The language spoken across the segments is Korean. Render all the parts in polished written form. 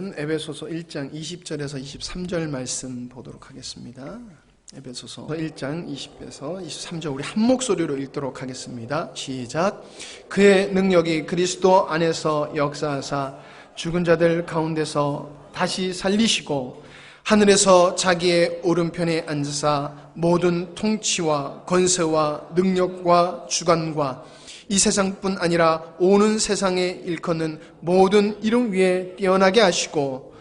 오늘은 에베소서 1장 20절에서 23절 말씀 보도록 하겠습니다. 에베소서 1장 20에서 23절 우리 한 목소리로 읽도록 하겠습니다. 시작. 그의 능력이 그리스도 안에서 역사하사 죽은 자들 가운데서 다시 살리시고 하늘에서 자기의 오른편에 앉으사 모든 통치와 권세와 능력과 주관과 이 세상뿐 아니라 오는 세상에 일컫는 모든 이름 위에 뛰어나게 하시고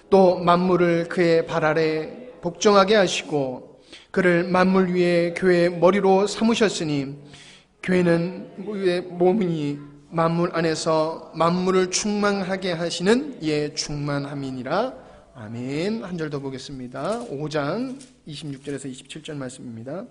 또 만물을 그의 발 아래 복종하게 하시고 그를 만물 위에 교회의 머리로 삼으셨으니 교회는 그의 몸이니 만물 안에서 만물을 충만하게 하시는 이의 충만함이니라. 아멘. 한 절 더 보겠습니다. 5장 26절에서 27절 말씀입니다.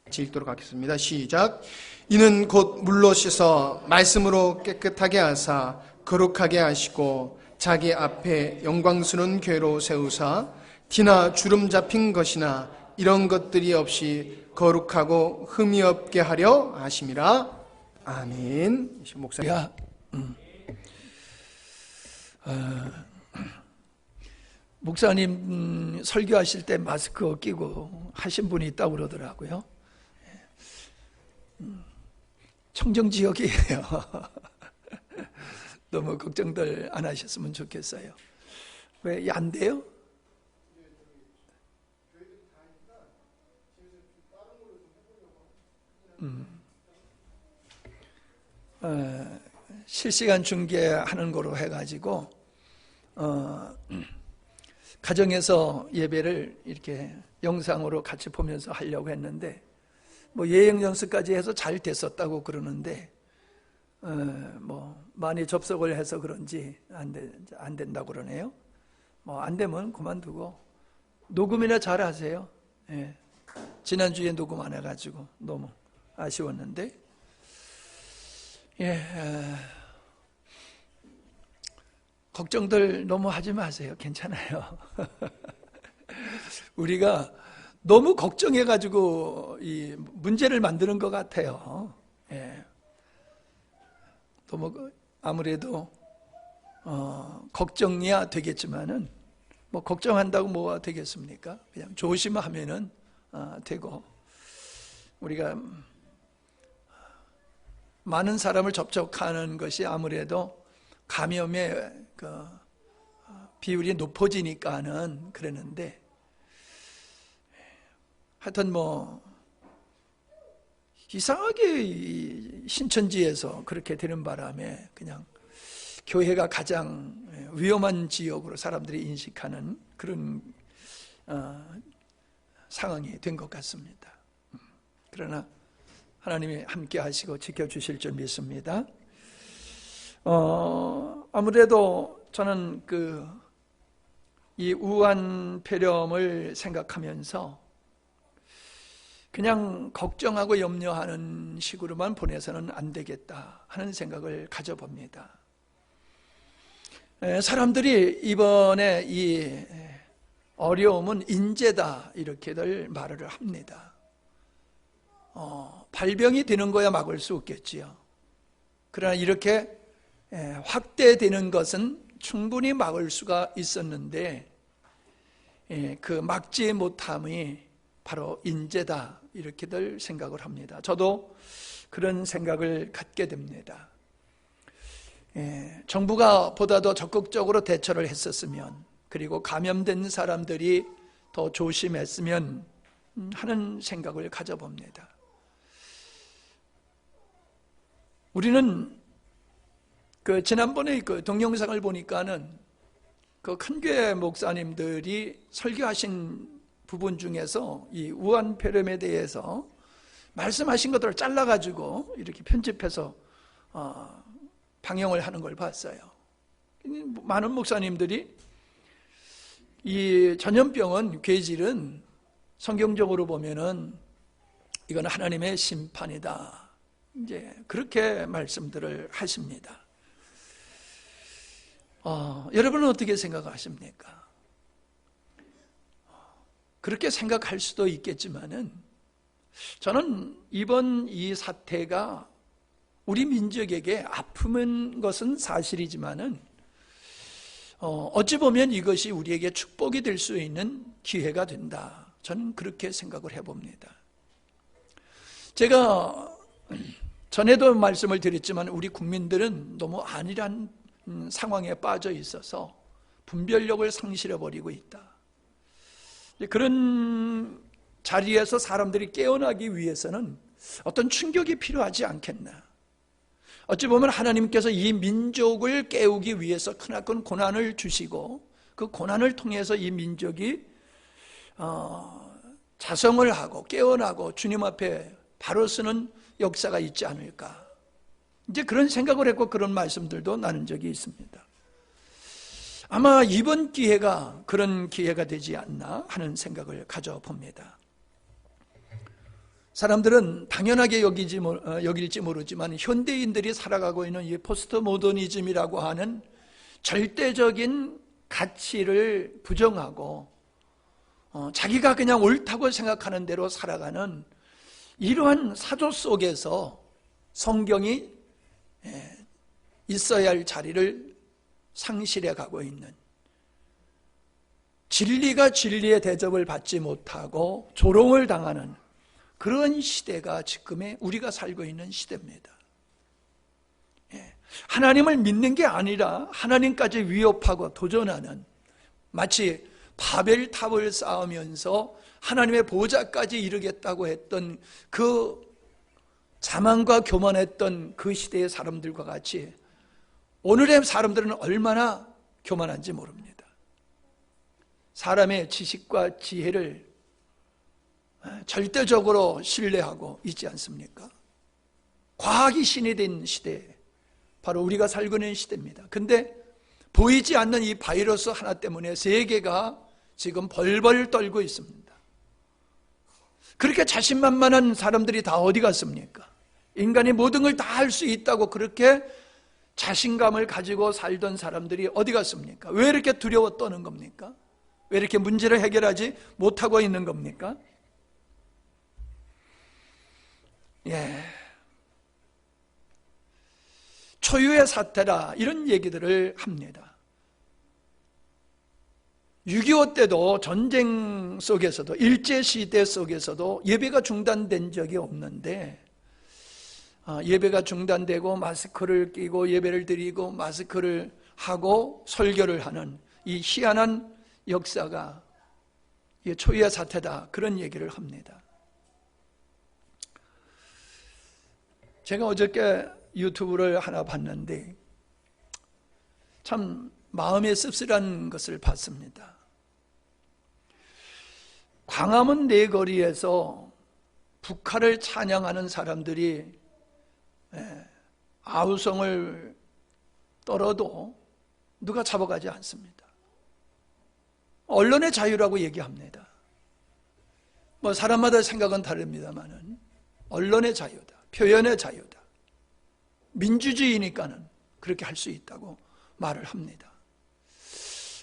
같이 읽도록 하겠습니다. 시작. 이는 곧 물로 씻어 말씀으로 깨끗하게 하사 거룩하게 하시고 자기 앞에 영광스러운 교회로 세우사 티나 주름 잡힌 것이나 이런 것들이 없이 거룩하고 흠이 없게 하려 하심이라. 아멘. 목사님. 목사님 설교하실 때 마스크 끼고 하신 분이 있다고 그러더라고요. 청정지역이에요. 너무 걱정들 안 하셨으면 좋겠어요. 왜 안 돼요? 실시간 중계하는 거로 해가지고 가정에서 예배를 이렇게 영상으로 같이 보면서 하려고 했는데 뭐 예행 연습까지 해서 잘 됐었다고 그러는데 뭐 많이 접속을 해서 그런지 안 된다고 그러네요. 뭐 안 되면 그만두고 녹음이나 잘 하세요. 예. 지난주에 녹음 안 해가지고 너무 아쉬웠는데 걱정들 너무 하지 마세요. 괜찮아요. 우리가 너무 걱정해가지고 이 문제를 만드는 것 같아요. 너무 아무래도 걱정이야 되겠지만은 뭐 걱정한다고 뭐가 되겠습니까? 그냥 조심하면은 되고 우리가 많은 사람을 접촉하는 것이 아무래도 감염의 그 비율이 높아지니까는 그러는데 하여튼 뭐 이상하게 신천지에서 그렇게 되는 바람에 그냥 교회가 가장 위험한 지역으로 사람들이 인식하는 그런 상황이 된 것 같습니다. 그러나 하나님이 함께 하시고 지켜주실 줄 믿습니다. 아무래도 저는 이 우한 폐렴을 생각하면서 그냥 걱정하고 염려하는 식으로만 보내서는 안 되겠다 하는 생각을 가져봅니다. 사람들이 이번에 이 어려움은 인재다 이렇게들 말을 합니다. 발병이 되는 거야 막을 수 없겠지요. 그러나 이렇게 확대되는 것은 충분히 막을 수가 있었는데 그 막지 못함이 바로 인재다 이렇게들 생각을 합니다. 저도 그런 생각을 갖게 됩니다. 정부가 보다 더 적극적으로 대처를 했었으면 그리고 감염된 사람들이 더 조심했으면 하는 생각을 가져봅니다. 우리는 지난번에 동영상을 보니까는 큰 교회 목사님들이 설교하신 부분 중에서 이 우한 폐렴에 대해서 말씀하신 것들을 잘라가지고 이렇게 편집해서 방영을 하는 걸 봤어요. 많은 목사님들이 이 전염병은 괴질은 성경적으로 보면은 이건 하나님의 심판이다. 이제 그렇게 말씀들을 하십니다. 여러분은 어떻게 생각하십니까? 그렇게 생각할 수도 있겠지만은 저는 이번 이 사태가 우리 민족에게 아픈 것은 사실이지만은 어찌 보면 이것이 우리에게 축복이 될 수 있는 기회가 된다. 저는 그렇게 생각을 해봅니다. 제가 전에도 말씀을 드렸지만 우리 국민들은 너무 안일한 상황에 빠져 있어서 분별력을 상실해버리고 있다. 그런 자리에서 사람들이 깨어나기 위해서는 어떤 충격이 필요하지 않겠나. 어찌 보면 하나님께서 이 민족을 깨우기 위해서 크나큰 고난을 주시고 그 고난을 통해서 이 민족이 자성을 하고 깨어나고 주님 앞에 바로 서는 역사가 있지 않을까. 이제 그런 생각을 했고 그런 말씀들도 나눈 적이 있습니다. 아마 이번 기회가 그런 기회가 되지 않나 하는 생각을 가져봅니다. 사람들은 당연하게 여길지 모르지만 현대인들이 살아가고 있는 이 포스트 모더니즘이라고 하는 절대적인 가치를 부정하고 자기가 그냥 옳다고 생각하는 대로 살아가는 이러한 사조 속에서 성경이 있어야 할 자리를 상실해 가고 있는, 진리가 진리의 대접을 받지 못하고 조롱을 당하는 그런 시대가 지금의 우리가 살고 있는 시대입니다. 하나님을 믿는 게 아니라 하나님까지 위협하고 도전하는, 마치 바벨탑을 쌓으면서 하나님의 보좌까지 이르겠다고 했던 그 자만과 교만했던 그 시대의 사람들과 같이 오늘의 사람들은 얼마나 교만한지 모릅니다. 사람의 지식과 지혜를 절대적으로 신뢰하고 있지 않습니까? 과학이 신이 된 시대, 바로 우리가 살고 있는 시대입니다. 근데 보이지 않는 이 바이러스 하나 때문에 세계가 지금 벌벌 떨고 있습니다. 그렇게 자신만만한 사람들이 다 어디 갔습니까? 인간이 모든 걸 다 할 수 있다고 그렇게 자신감을 가지고 살던 사람들이 어디 갔습니까? 왜 이렇게 두려워 떠는 겁니까? 왜 이렇게 문제를 해결하지 못하고 있는 겁니까? 초유의 사태라 이런 얘기들을 합니다. 6.25 때도 전쟁 속에서도 일제시대 속에서도 예배가 중단된 적이 없는데 예배가 중단되고 마스크를 끼고 예배를 드리고 마스크를 하고 설교를 하는 이 희한한 역사가 초유의 사태다, 그런 얘기를 합니다. 제가 어저께 유튜브를 하나 봤는데 참 마음에 씁쓸한 것을 봤습니다. 광화문 내거리에서 북한을 찬양하는 사람들이 아우성을 떨어도 누가 잡아가지 않습니다. 언론의 자유라고 얘기합니다. 뭐 사람마다 생각은 다릅니다만은 언론의 자유다, 표현의 자유다, 민주주의니까는 그렇게 할 수 있다고 말을 합니다.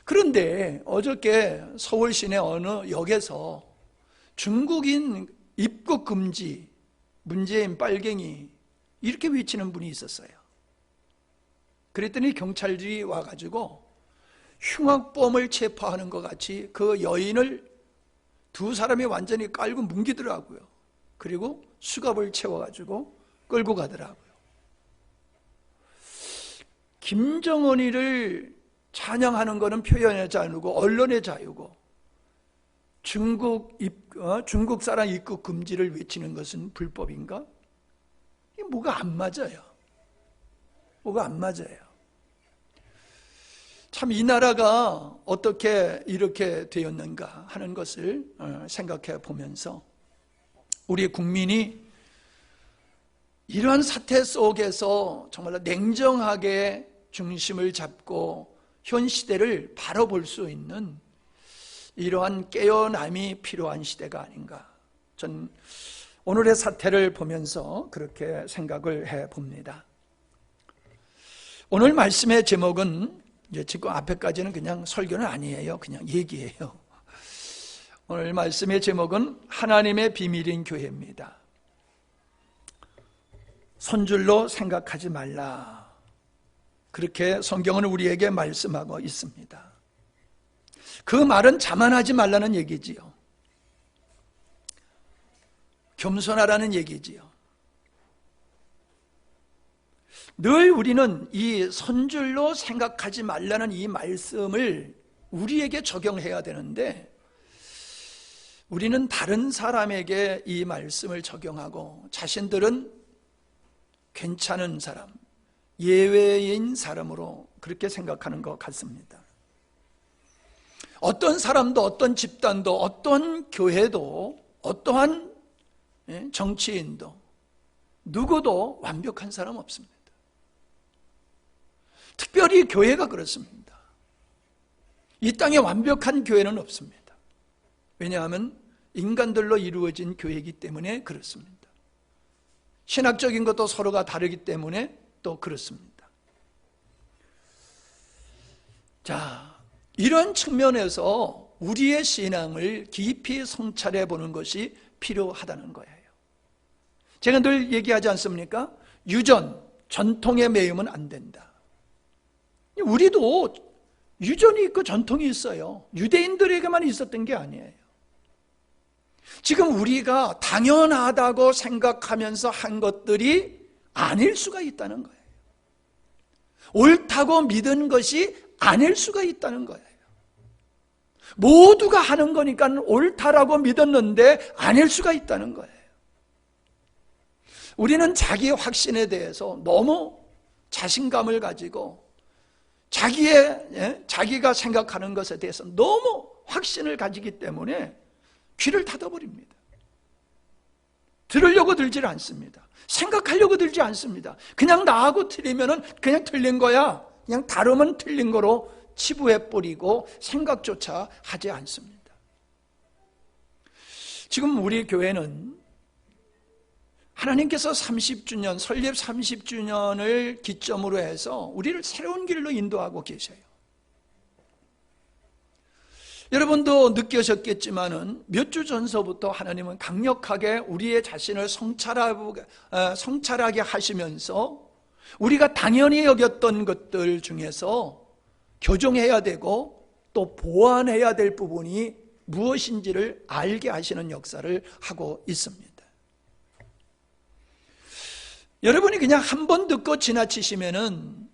그런데 어저께 서울 시내 어느 역에서 중국인 입국 금지, 문재인 빨갱이 이렇게 외치는 분이 있었어요. 그랬더니 경찰들이 와가지고 흉악범을 체포하는 것 같이 그 여인을 두 사람이 완전히 깔고 뭉기더라고요. 그리고 수갑을 채워가지고 끌고 가더라고요. 김정은이를 찬양하는 것은 표현의 자유고 언론의 자유고 중국 사람 입국 금지를 외치는 것은 불법인가? 이게 뭐가 안 맞아요. 뭐가 안 맞아요. 참 이 나라가 어떻게 이렇게 되었는가 하는 것을 생각해 보면서 우리 국민이 이러한 사태 속에서 정말로 냉정하게 중심을 잡고 현 시대를 바로 볼 수 있는 이러한 깨어남이 필요한 시대가 아닌가. 전 오늘의 사태를 보면서 그렇게 생각을 해봅니다. 오늘 말씀의 제목은 이제 지금 앞에까지는 그냥 설교는 아니에요. 그냥 얘기예요. 오늘 말씀의 제목은 하나님의 비밀인 교회입니다. 손줄로 생각하지 말라. 그렇게 성경은 우리에게 말씀하고 있습니다. 그 말은 자만하지 말라는 얘기지요. 겸손하라는 얘기지요. 늘 우리는 이 선줄로 생각하지 말라는 이 말씀을 우리에게 적용해야 되는데, 우리는 다른 사람에게 이 말씀을 적용하고 자신들은 괜찮은 사람, 예외인 사람으로 그렇게 생각하는 것 같습니다. 어떤 사람도, 어떤 집단도, 어떤 교회도, 어떠한 정치인도, 누구도 완벽한 사람 없습니다. 특별히 교회가 그렇습니다. 이 땅에 완벽한 교회는 없습니다. 왜냐하면 인간들로 이루어진 교회이기 때문에 그렇습니다. 신학적인 것도 서로가 다르기 때문에 또 그렇습니다. 자, 이런 측면에서 우리의 신앙을 깊이 성찰해 보는 것이 필요하다는 거예요. 제가 늘 얘기하지 않습니까? 유전, 전통에 매이면 안 된다. 우리도 유전이 있고 전통이 있어요. 유대인들에게만 있었던 게 아니에요. 지금 우리가 당연하다고 생각하면서 한 것들이 아닐 수가 있다는 거예요. 옳다고 믿은 것이 아닐 수가 있다는 거예요. 모두가 하는 거니까 옳다라고 믿었는데 아닐 수가 있다는 거예요. 우리는 자기 확신에 대해서 너무 자신감을 가지고 자기가 생각하는 것에 대해서 너무 확신을 가지기 때문에 귀를 닫아버립니다. 들으려고 들질 않습니다. 생각하려고 들지 않습니다. 그냥 나하고 틀리면은 그냥 틀린 거야. 그냥 다르면 틀린 거로 치부해버리고 생각조차 하지 않습니다. 지금 우리 교회는 하나님께서 30주년, 설립 30주년을 기점으로 해서 우리를 새로운 길로 인도하고 계셔요. 여러분도 느끼셨겠지만은 몇 주 전서부터 하나님은 강력하게 우리의 자신을 성찰하게 하시면서 우리가 당연히 여겼던 것들 중에서 교정해야 되고 또 보완해야 될 부분이 무엇인지를 알게 하시는 역사를 하고 있습니다. 여러분이 그냥 한 번 듣고 지나치시면은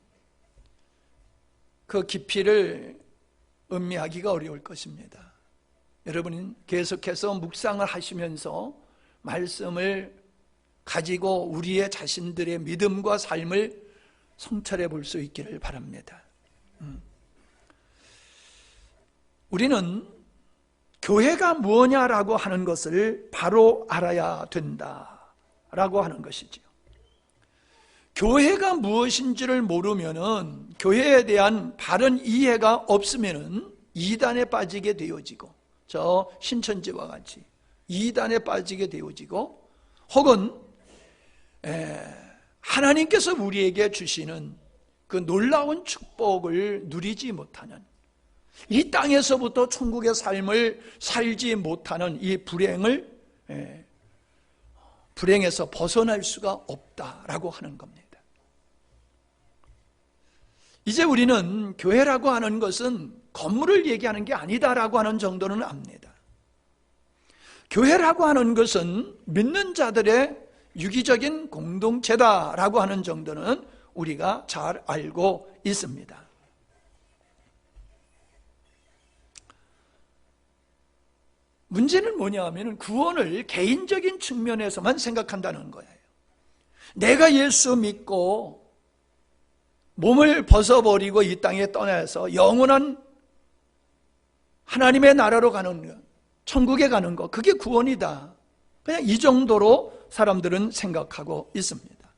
그 깊이를 음미하기가 어려울 것입니다. 여러분은 계속해서 묵상을 하시면서 말씀을 가지고 우리의 자신들의 믿음과 삶을 성찰해 볼 수 있기를 바랍니다. 우리는 교회가 무엇냐라고 하는 것을 바로 알아야 된다라고 하는 것이죠. 교회가 무엇인지를 모르면은, 교회에 대한 바른 이해가 없으면은 이단에 빠지게 되어지고, 저 신천지와 같이 이단에 빠지게 되어지고, 혹은 하나님께서 우리에게 주시는 그 놀라운 축복을 누리지 못하는, 이 땅에서부터 천국의 삶을 살지 못하는 이 불행에서 벗어날 수가 없다라고 하는 겁니다. 이제 우리는 교회라고 하는 것은 건물을 얘기하는 게 아니다라고 하는 정도는 압니다. 교회라고 하는 것은 믿는 자들의 유기적인 공동체다라고 하는 정도는 우리가 잘 알고 있습니다. 문제는 뭐냐 하면 구원을 개인적인 측면에서만 생각한다는 거예요. 내가 예수 믿고 몸을 벗어버리고 이 땅에 떠나서 영원한 하나님의 나라로 가는 것, 천국에 가는 것, 그게 구원이다. 그냥 이 정도로 사람들은 생각하고 있습니다.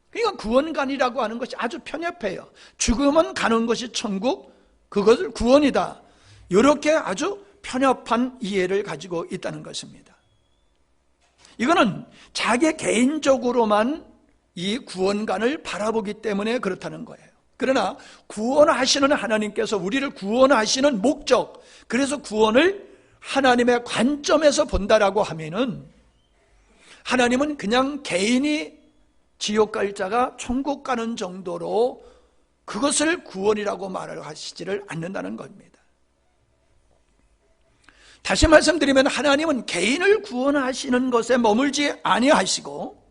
그러니까 구원관이라고 하는 것이 아주 편협해요. 죽으면 가는 것이 천국, 그것을 구원이다. 이렇게 아주 편협한 이해를 가지고 있다는 것입니다. 이거는 자기 개인적으로만 이 구원관을 바라보기 때문에 그렇다는 거예요. 그러나 구원하시는 하나님께서 우리를 구원하시는 목적, 그래서 구원을 하나님의 관점에서 본다라고 하면은, 하나님은 그냥 개인이 지옥 갈 자가 천국 가는 정도로 그것을 구원이라고 말하시지를 않는다는 겁니다. 다시 말씀드리면 하나님은 개인을 구원하시는 것에 머물지 아니하시고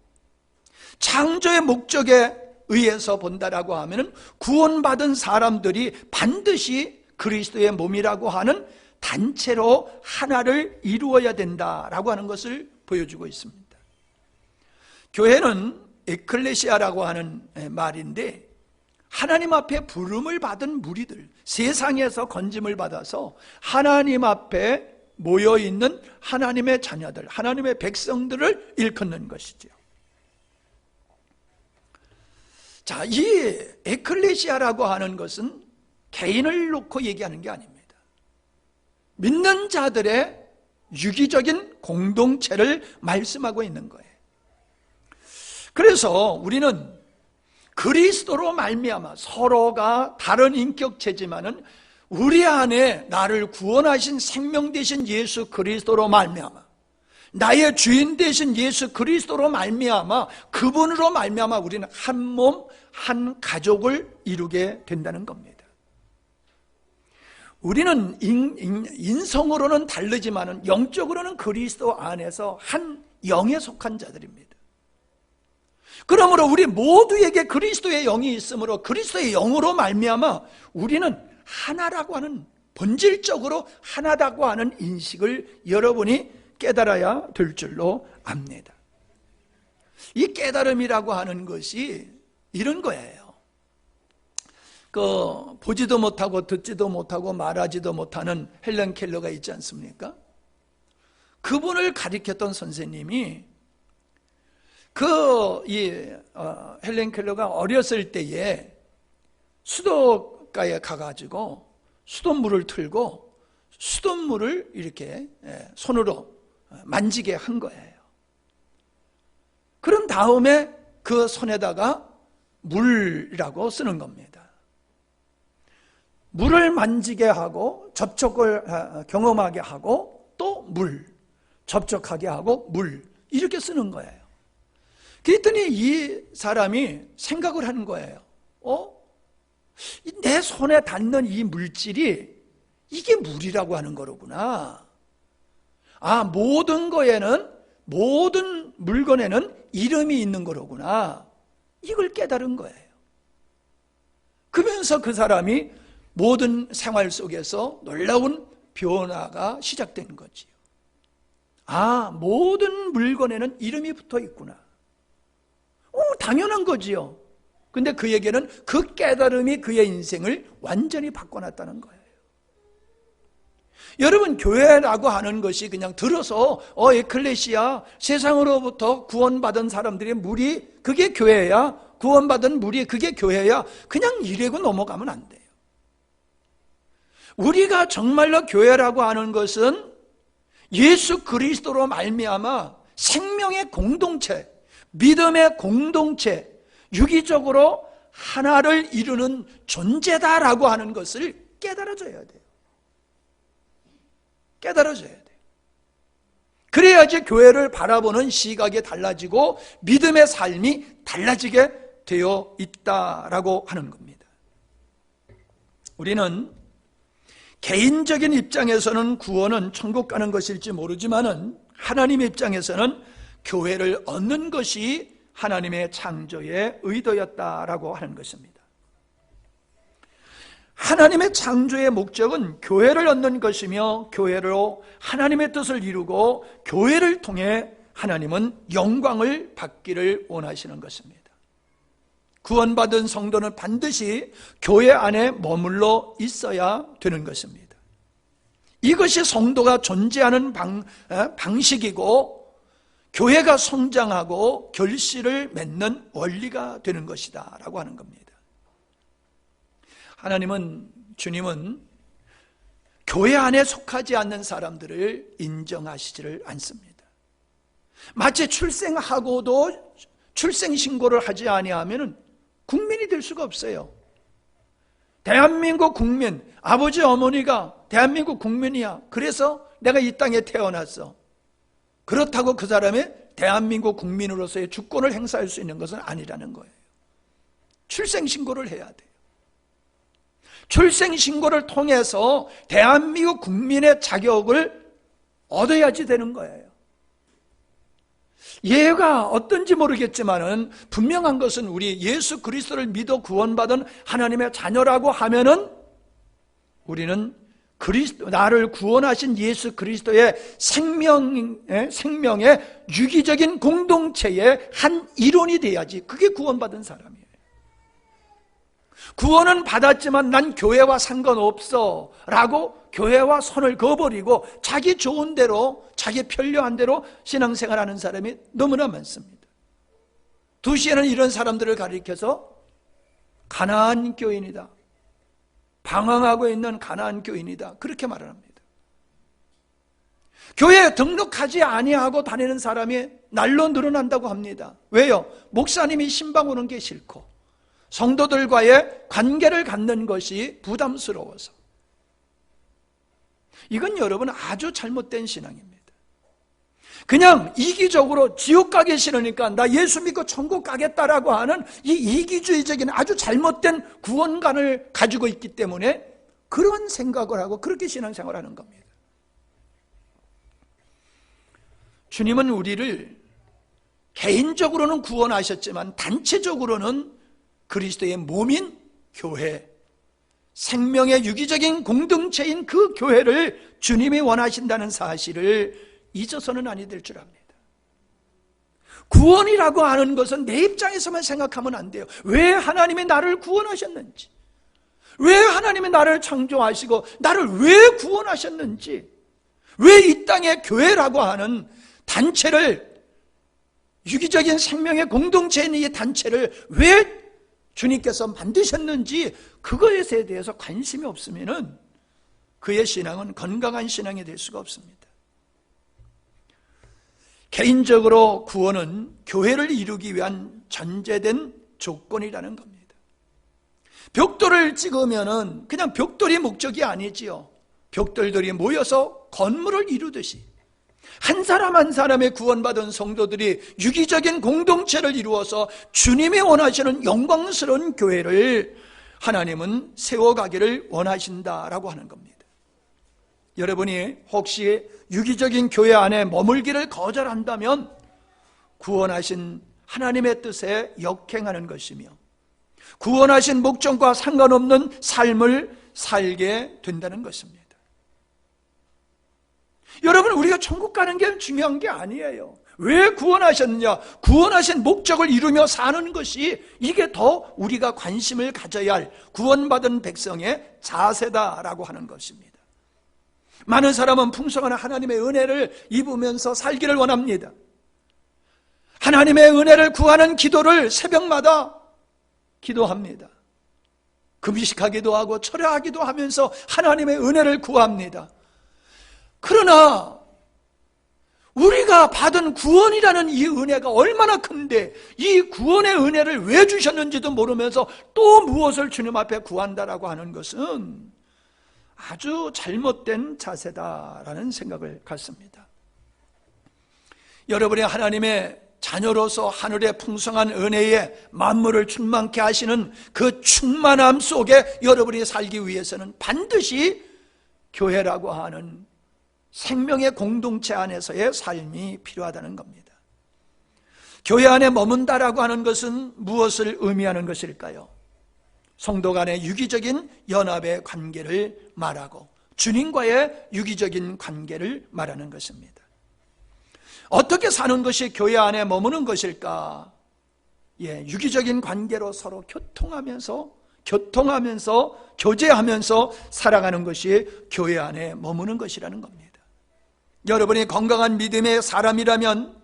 창조의 목적에 의해서 본다라고 하면 구원받은 사람들이 반드시 그리스도의 몸이라고 하는 단체로 하나를 이루어야 된다라고 하는 것을 보여주고 있습니다. 교회는 에클레시아라고 하는 말인데 하나님 앞에 부름을 받은 무리들, 세상에서 건짐을 받아서 하나님 앞에 모여있는 하나님의 자녀들, 하나님의 백성들을 일컫는 것이죠. 자, 이 에클레시아라고 하는 것은 개인을 놓고 얘기하는 게 아닙니다. 믿는 자들의 유기적인 공동체를 말씀하고 있는 거예요. 그래서 우리는 그리스도로 말미암아 서로가 다른 인격체지만은 우리 안에 나를 구원하신 생명 되신 예수 그리스도로 말미암아 나의 주인 되신 예수 그리스도로 말미암아 그분으로 말미암아 우리는 한 몸, 한 가족을 이루게 된다는 겁니다. 우리는 인성으로는 다르지만은 영적으로는 그리스도 안에서 한 영에 속한 자들입니다. 그러므로 우리 모두에게 그리스도의 영이 있으므로 그리스도의 영으로 말미암아 우리는 하나라고 하는, 본질적으로 하나라고 하는 인식을 여러분이 깨달아야 될 줄로 압니다. 이 깨달음이라고 하는 것이 이런 거예요. 보지도 못하고 듣지도 못하고 말하지도 못하는 헬렌 켈러가 있지 않습니까? 그분을 가리켰던 선생님이 헬렌 켈러가 어렸을 때에 수도가에 가가지고 수돗물을 틀고 수돗물을 이렇게 손으로 만지게 한 거예요. 그런 다음에 그 손에다가 물이라고 쓰는 겁니다. 물을 만지게 하고 접촉을 경험하게 하고 또 물, 접촉하게 하고 물 이렇게 쓰는 거예요. 그랬더니 이 사람이 생각을 하는 거예요. 내 손에 닿는 이 물질이 이게 물이라고 하는 거로구나. 모든 물건에는 이름이 있는 거로구나. 이걸 깨달은 거예요. 그러면서 그 사람이 모든 생활 속에서 놀라운 변화가 시작된 거지요. 모든 물건에는 이름이 붙어 있구나. 당연한 거지요. 근데 그에게는 그 깨달음이 그의 인생을 완전히 바꿔놨다는 거예요. 여러분, 교회라고 하는 것이 그냥 들어서 에클레시아, 세상으로부터 구원받은 사람들의 무리, 그게 교회야. 구원받은 무리, 그게 교회야. 그냥 이래고 넘어가면 안 돼요. 우리가 정말로 교회라고 하는 것은 예수 그리스도로 말미암아 생명의 공동체, 믿음의 공동체, 유기적으로 하나를 이루는 존재다라고 하는 것을 깨달아줘야 돼요. 깨달아줘야 돼요. 그래야지 교회를 바라보는 시각이 달라지고 믿음의 삶이 달라지게 되어 있다라고 하는 겁니다. 우리는 개인적인 입장에서는 구원은 천국 가는 것일지 모르지만은 하나님의 입장에서는 교회를 얻는 것이 하나님의 창조의 의도였다라고 하는 것입니다. 하나님의 창조의 목적은 교회를 얻는 것이며 교회로 하나님의 뜻을 이루고 교회를 통해 하나님은 영광을 받기를 원하시는 것입니다. 구원받은 성도는 반드시 교회 안에 머물러 있어야 되는 것입니다. 이것이 성도가 존재하는 방식이고 교회가 성장하고 결실을 맺는 원리가 되는 것이다 라고 하는 겁니다. 주님은 교회 안에 속하지 않는 사람들을 인정하시지를 않습니다. 마치 출생하고도 출생신고를 하지 아니하면 국민이 될 수가 없어요. 대한민국 국민, 아버지 어머니가 대한민국 국민이야. 그래서 내가 이 땅에 태어났어. 그렇다고 그 사람의 대한민국 국민으로서의 주권을 행사할 수 있는 것은 아니라는 거예요. 출생신고를 해야 돼요. 출생신고를 통해서 대한민국 국민의 자격을 얻어야지 되는 거예요. 예가 어떤지 모르겠지만은 분명한 것은 우리 예수 그리스도를 믿어 구원받은 하나님의 자녀라고 하면은 우리는 나를 구원하신 예수 그리스도의 생명의 유기적인 공동체의 한 일원이 돼야지 그게 구원받은 사람이에요. 구원은 받았지만 난 교회와 상관없어 라고 교회와 손을 그어버리고 자기 좋은 대로 자기 편려한 대로 신앙생활하는 사람이 너무나 많습니다. 2시에는 이런 사람들을 가리켜서 가나안 교인이다, 방황하고 있는 가나안 교인이다, 그렇게 말을 합니다. 교회에 등록하지 아니하고 다니는 사람이 날로 늘어난다고 합니다. 왜요? 목사님이 신방 오는 게 싫고 성도들과의 관계를 갖는 것이 부담스러워서. 이건 여러분 아주 잘못된 신앙입니다. 그냥 이기적으로 지옥 가기 싫으니까 나 예수 믿고 천국 가겠다라고 하는 이 이기주의적인 아주 잘못된 구원관을 가지고 있기 때문에 그런 생각을 하고 그렇게 신앙생활하는 겁니다. 주님은 우리를 개인적으로는 구원하셨지만 단체적으로는 그리스도의 몸인 교회, 생명의 유기적인 공동체인 그 교회를 주님이 원하신다는 사실을 잊어서는 아니 될 줄 압니다. 구원이라고 하는 것은 내 입장에서만 생각하면 안 돼요. 왜 하나님이 나를 구원하셨는지, 왜 하나님이 나를 창조하시고 나를 왜 구원하셨는지, 왜 이 땅에 교회라고 하는 단체를, 유기적인 생명의 공동체인 이 단체를 왜 주님께서 만드셨는지 그것에 대해서 관심이 없으면 그의 신앙은 건강한 신앙이 될 수가 없습니다. 개인적으로 구원은 교회를 이루기 위한 전제된 조건이라는 겁니다. 벽돌을 찍으면은 그냥 벽돌이 목적이 아니지요. 벽돌들이 모여서 건물을 이루듯이 한 사람 한 사람의 구원받은 성도들이 유기적인 공동체를 이루어서 주님이 원하시는 영광스러운 교회를 하나님은 세워가기를 원하신다라고 하는 겁니다. 여러분이 혹시 유기적인 교회 안에 머물기를 거절한다면 구원하신 하나님의 뜻에 역행하는 것이며 구원하신 목적과 상관없는 삶을 살게 된다는 것입니다. 여러분, 우리가 천국 가는 게 중요한 게 아니에요. 왜 구원하셨느냐? 구원하신 목적을 이루며 사는 것이 이게 더 우리가 관심을 가져야 할 구원받은 백성의 자세다라고 하는 것입니다. 많은 사람은 풍성한 하나님의 은혜를 입으면서 살기를 원합니다. 하나님의 은혜를 구하는 기도를 새벽마다 기도합니다. 금식하기도 하고 철야하기도 하면서 하나님의 은혜를 구합니다. 그러나 우리가 받은 구원이라는 이 은혜가 얼마나 큰데 이 구원의 은혜를 왜 주셨는지도 모르면서 또 무엇을 주님 앞에 구한다라고 하는 것은 아주 잘못된 자세다라는 생각을 갖습니다. 여러분이 하나님의 자녀로서 하늘의 풍성한 은혜에 만물을 충만케 하시는 그 충만함 속에 여러분이 살기 위해서는 반드시 교회라고 하는 생명의 공동체 안에서의 삶이 필요하다는 겁니다. 교회 안에 머문다라고 하는 것은 무엇을 의미하는 것일까요? 성도 간의 유기적인 연합의 관계를 말하고 주님과의 유기적인 관계를 말하는 것입니다. 어떻게 사는 것이 교회 안에 머무는 것일까? 유기적인 관계로 서로 교통하면서 교제하면서 살아가는 것이 교회 안에 머무는 것이라는 겁니다. 여러분이 건강한 믿음의 사람이라면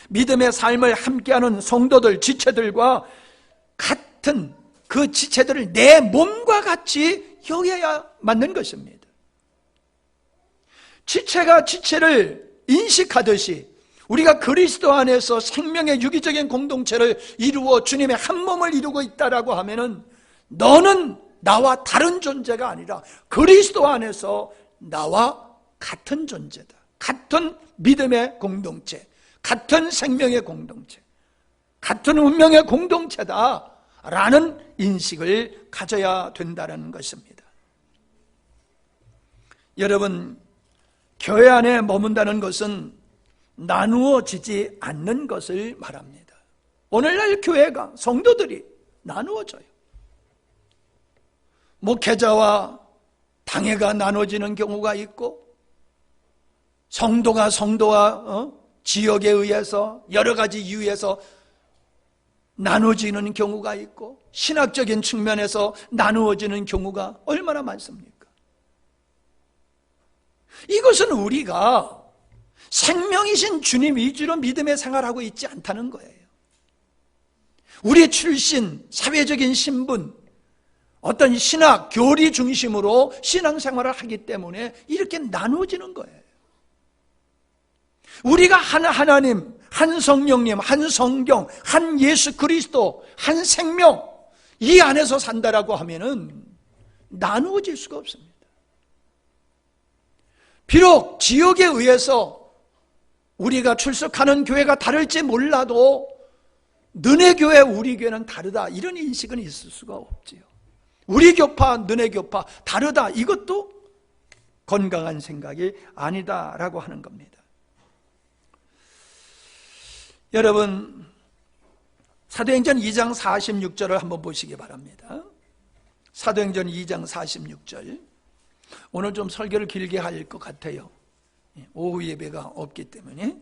믿음의 삶을 함께하는 성도들, 지체들과 같은 그 지체들을 내 몸과 같이 여겨야 맞는 것입니다. 지체가 지체를 인식하듯이 우리가 그리스도 안에서 생명의 유기적인 공동체를 이루어 주님의 한 몸을 이루고 있다라고 하면은 너는 나와 다른 존재가 아니라 그리스도 안에서 나와 같은 존재다. 같은 믿음의 공동체, 같은 생명의 공동체, 같은 운명의 공동체다 라는 인식을 가져야 된다는 것입니다. 여러분, 교회 안에 머문다는 것은 나누어지지 않는 것을 말합니다. 오늘날 교회가, 성도들이 나누어져요. 목회자와 당회가 나눠지는 경우가 있고, 성도가 성도와 지역에 의해서 여러 가지 이유에서 나눠지는 경우가 있고, 신학적인 측면에서 나누어지는 경우가 얼마나 많습니까? 이것은 우리가 생명이신 주님 위주로 믿음의 생활하고 있지 않다는 거예요. 우리의 출신, 사회적인 신분, 어떤 신학, 교리 중심으로 신앙생활을 하기 때문에 이렇게 나누어지는 거예요. 우리가 한 하나님, 한 성령님, 한 성경, 한 예수 그리스도, 한 생명, 이 안에서 산다라고 하면은 나누어질 수가 없습니다. 비록 지역에 의해서 우리가 출석하는 교회가 다를지 몰라도 너네 교회, 우리 교회는 다르다, 이런 인식은 있을 수가 없지요. 우리 교파, 너네 교파 다르다, 이것도 건강한 생각이 아니다라고 하는 겁니다. 여러분, 사도행전 2장 46절을 한번 보시기 바랍니다. 사도행전 2장 46절. 오늘 좀 설교를 길게 할 것 같아요. 오후 예배가 없기 때문에.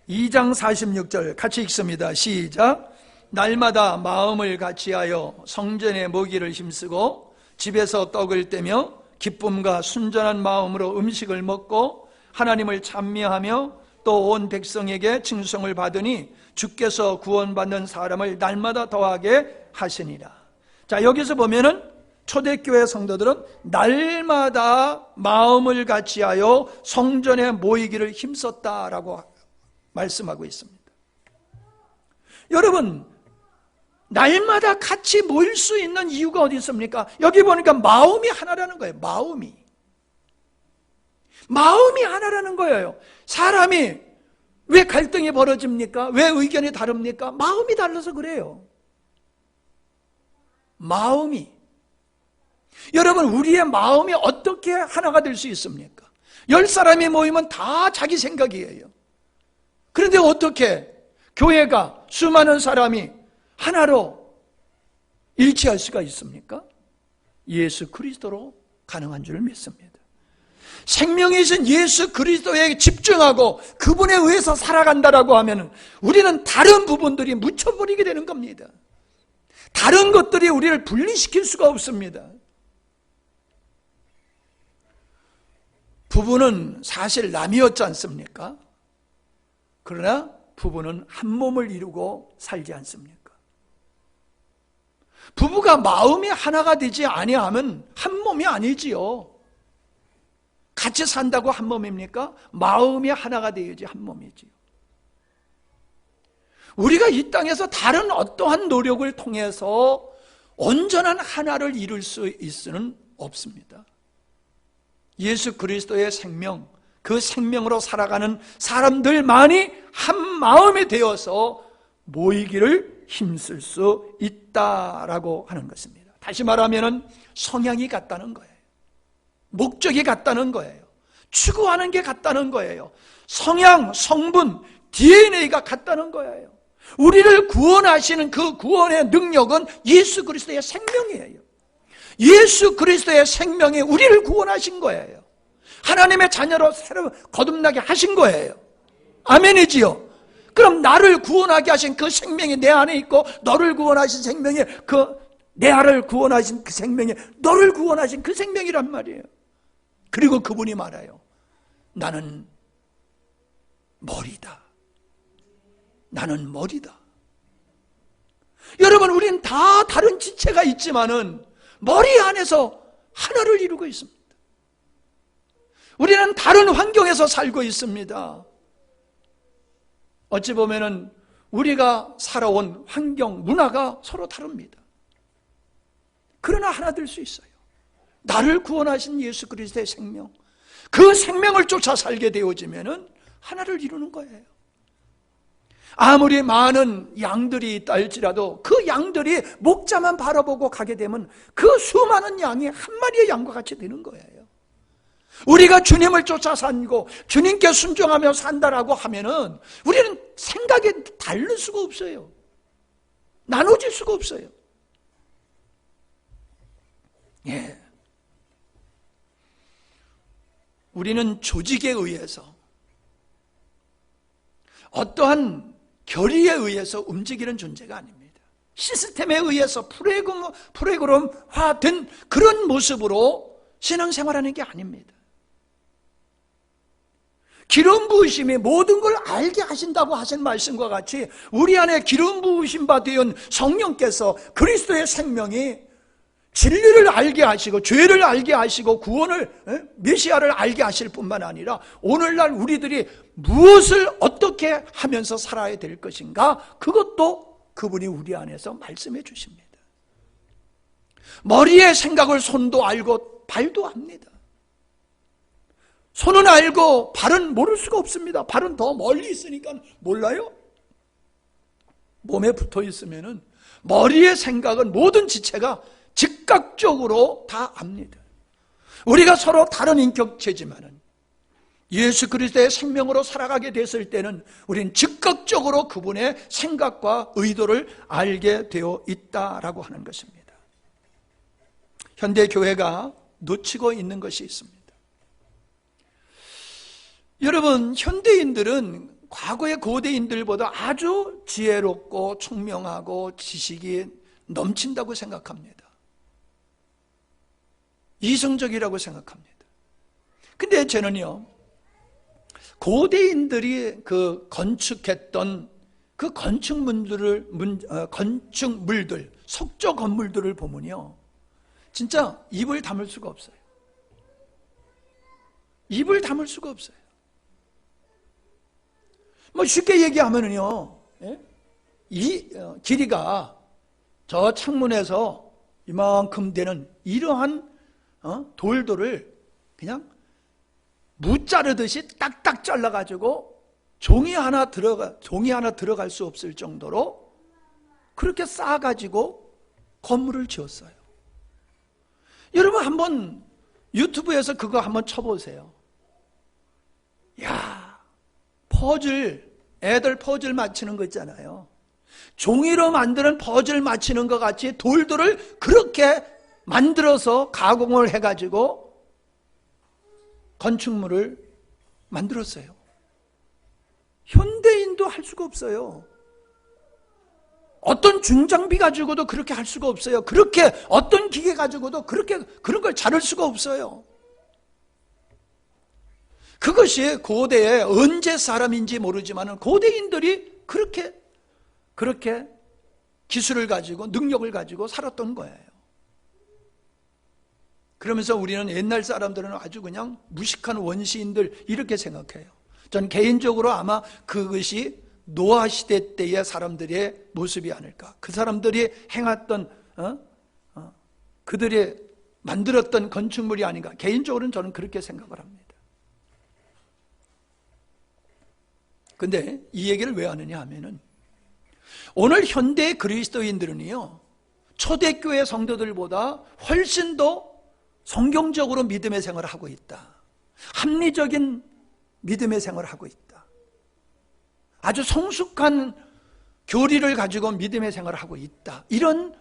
2장 46절 같이 읽습니다. 시작. 날마다 마음을 같이하여 성전에 모기를 힘쓰고 집에서 떡을 떼며 기쁨과 순전한 마음으로 음식을 먹고 하나님을 찬미하며 또 온 백성에게 칭송을 받으니 주께서 구원받는 사람을 날마다 더하게 하시니라. 자, 여기서 보면은 초대교회 성도들은 날마다 마음을 같이하여 성전에 모이기를 힘썼다라고 말씀하고 있습니다. 여러분, 날마다 같이 모일 수 있는 이유가 어디 있습니까? 여기 보니까 마음이 하나라는 거예요. 마음이 하나라는 거예요. 사람이 왜 갈등이 벌어집니까? 왜 의견이 다릅니까? 마음이 달라서 그래요. 마음이. 여러분, 우리의 마음이 어떻게 하나가 될 수 있습니까? 10사람이 모이면 다 자기 생각이에요. 그런데 어떻게 교회가 수많은 사람이 하나로 일치할 수가 있습니까? 예수 그리스도로 가능한 줄 믿습니다. 생명이신 예수 그리스도에 집중하고 그분에 의해서 살아간다라고 하면 우리는 다른 부분들이 묻혀버리게 되는 겁니다. 다른 것들이 우리를 분리시킬 수가 없습니다. 부부는 사실 남이었지 않습니까? 그러나 부부는 한 몸을 이루고 살지 않습니까? 부부가 마음이 하나가 되지 아니하면 한 몸이 아니지요. 같이 산다고 한 몸입니까? 마음이 하나가 되어야지 한 몸이지요. 우리가 이 땅에서 다른 어떠한 노력을 통해서 온전한 하나를 이룰 수 있을 수는 없습니다. 예수 그리스도의 생명, 그 생명으로 살아가는 사람들만이 한 마음이 되어서 모이기를 힘쓸 수 있다라고 하는 것입니다. 다시 말하면 성향이 같다는 거예요. 목적이 같다는 거예요. 추구하는 게 같다는 거예요. 성향, 성분, DNA가 같다는 거예요. 우리를 구원하시는 그 구원의 능력은 예수 그리스도의 생명이에요. 예수 그리스도의 생명이 우리를 구원하신 거예요. 하나님의 자녀로 새로 거듭나게 하신 거예요. 아멘이지요. 그럼 나를 구원하게 하신 그 생명이 내 안에 있고, 너를 구원하신 생명이 내 안을 구원하신 그 생명이 너를 구원하신 그 생명이란 말이에요. 그리고 그분이 말해요. 나는 머리다. 나는 머리다. 여러분, 우린 다 다른 지체가 있지만은 머리 안에서 하나를 이루고 있습니다. 우리는 다른 환경에서 살고 있습니다. 어찌 보면은 우리가 살아온 환경, 문화가 서로 다릅니다. 그러나 하나 될 수 있어요. 나를 구원하신 예수 그리스도의 생명, 그 생명을 쫓아 살게 되어지면은 하나를 이루는 거예요. 아무리 많은 양들이 있다 할지라도 그 양들이 목자만 바라보고 가게 되면 그 수많은 양이 한 마리의 양과 같이 되는 거예요. 우리가 주님을 쫓아 살고 주님께 순종하며 산다라고 하면은 우리는 생각이 다를 수가 없어요. 나눠질 수가 없어요. 예. 우리는 조직에 의해서 어떠한 결의에 의해서 움직이는 존재가 아닙니다. 시스템에 의해서 프로그램화된 그런 모습으로 신앙생활하는 게 아닙니다. 기름 부으심이 모든 걸 알게 하신다고 하신 말씀과 같이 우리 안에 기름 부으심 받은 성령께서 그리스도의 생명이 진리를 알게 하시고 죄를 알게 하시고 구원을 메시아를 알게 하실 뿐만 아니라 오늘날 우리들이 무엇을 어떻게 하면서 살아야 될 것인가 그것도 그분이 우리 안에서 말씀해 주십니다. 머리의 생각을 손도 알고 발도 압니다. 손은 알고 발은 모를 수가 없습니다. 발은 더 멀리 있으니까 몰라요. 몸에 붙어 있으면은 머리의 생각은 모든 지체가 즉각적으로 다 압니다. 우리가 서로 다른 인격체지만은 예수 그리스도의 생명으로 살아가게 됐을 때는 우리는 즉각적으로 그분의 생각과 의도를 알게 되어 있다라고 하는 것입니다. 현대 교회가 놓치고 있는 것이 있습니다. 여러분, 현대인들은 과거의 고대인들보다 아주 지혜롭고 총명하고 지식이 넘친다고 생각합니다. 이성적이라고 생각합니다. 근데 저는요, 고대인들이 그 건축했던 그 건축물들, 석조 건물들을 보면요, 진짜 입을 다물 수가 없어요. 입을 다물 수가 없어요. 뭐 쉽게 얘기하면은요, 이 길이가 저 창문에서 이만큼 되는 이러한 돌들을 그냥 무 자르듯이 딱딱 잘라가지고 종이 하나 들어갈 수 없을 정도로 그렇게 쌓아가지고 건물을 지었어요. 여러분 한번 유튜브에서 그거 한번 쳐보세요. 야, 애들 퍼즐 맞히는 거 있잖아요. 종이로 만드는 퍼즐 맞히는 것 같이 돌들을 그렇게 만들어서 가공을 해가지고 건축물을 만들었어요. 현대인도 할 수가 없어요. 어떤 중장비 가지고도 그렇게 할 수가 없어요. 그렇게 어떤 기계 가지고도 그런 걸 자를 수가 없어요. 그것이 고대의 언제 사람인지 모르지만 고대인들이 그렇게 기술을 가지고 능력을 가지고 살았던 거예요. 그러면서 우리는 옛날 사람들은 아주 그냥 무식한 원시인들 이렇게 생각해요. 전 개인적으로 아마 그것이 노아 시대 때의 사람들의 모습이 아닐까. 그 사람들이 행했던 그들이 만들었던 건축물이 아닌가. 개인적으로는 저는 그렇게 생각을 합니다. 근데 이 얘기를 왜 하느냐 하면은 오늘 현대 그리스도인들은요, 초대교회 성도들보다 훨씬 더 성경적으로 믿음의 생활을 하고 있다. 합리적인 믿음의 생활을 하고 있다. 아주 성숙한 교리를 가지고 믿음의 생활을 하고 있다. 이런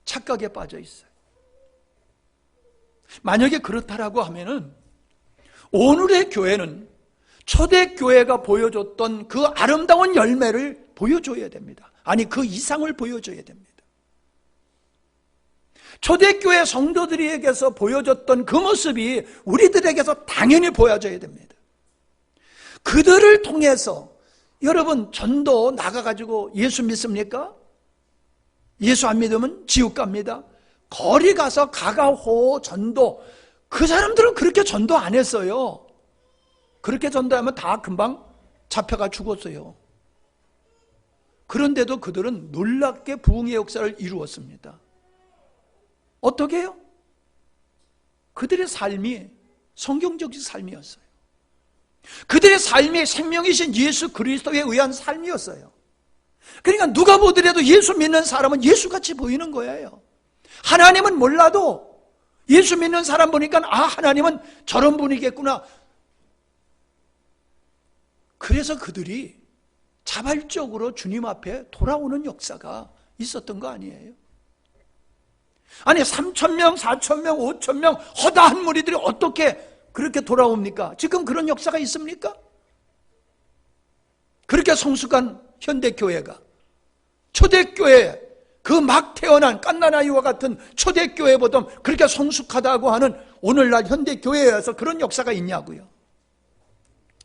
착각에 빠져 있어요. 만약에 그렇다라고 하면은 오늘의 교회는 초대교회가 보여줬던 그 아름다운 열매를 보여줘야 됩니다. 아니, 그 이상을 보여줘야 됩니다. 초대교회 성도들에게서 보여줬던 그 모습이 우리들에게서 당연히 보여져야 됩니다. 그들을 통해서 여러분 전도 나가가지고 예수 믿습니까? 예수 안 믿으면 지옥 갑니다. 거리 가서 가가호 전도, 그 사람들은 그렇게 전도 안 했어요. 그렇게 전도하면 다 금방 잡혀가 죽었어요. 그런데도 그들은 놀랍게 부흥의 역사를 이루었습니다. 어떻게 해요? 그들의 삶이 성경적인 삶이었어요. 그들의 삶이 생명이신 예수 그리스도에 의한 삶이었어요. 그러니까 누가 보더라도 예수 믿는 사람은 예수같이 보이는 거예요. 하나님은 몰라도 예수 믿는 사람 보니까 하나님은 저런 분이겠구나. 그래서 그들이 자발적으로 주님 앞에 돌아오는 역사가 있었던 거 아니에요? 아니 3,000명, 4,000명, 5,000명 허다한 무리들이 어떻게 그렇게 돌아옵니까? 지금 그런 역사가 있습니까? 그렇게 성숙한 현대교회가, 초대교회, 그 막 태어난 갓난아이와 같은 초대교회보다 그렇게 성숙하다고 하는 오늘날 현대교회에서 그런 역사가 있냐고요?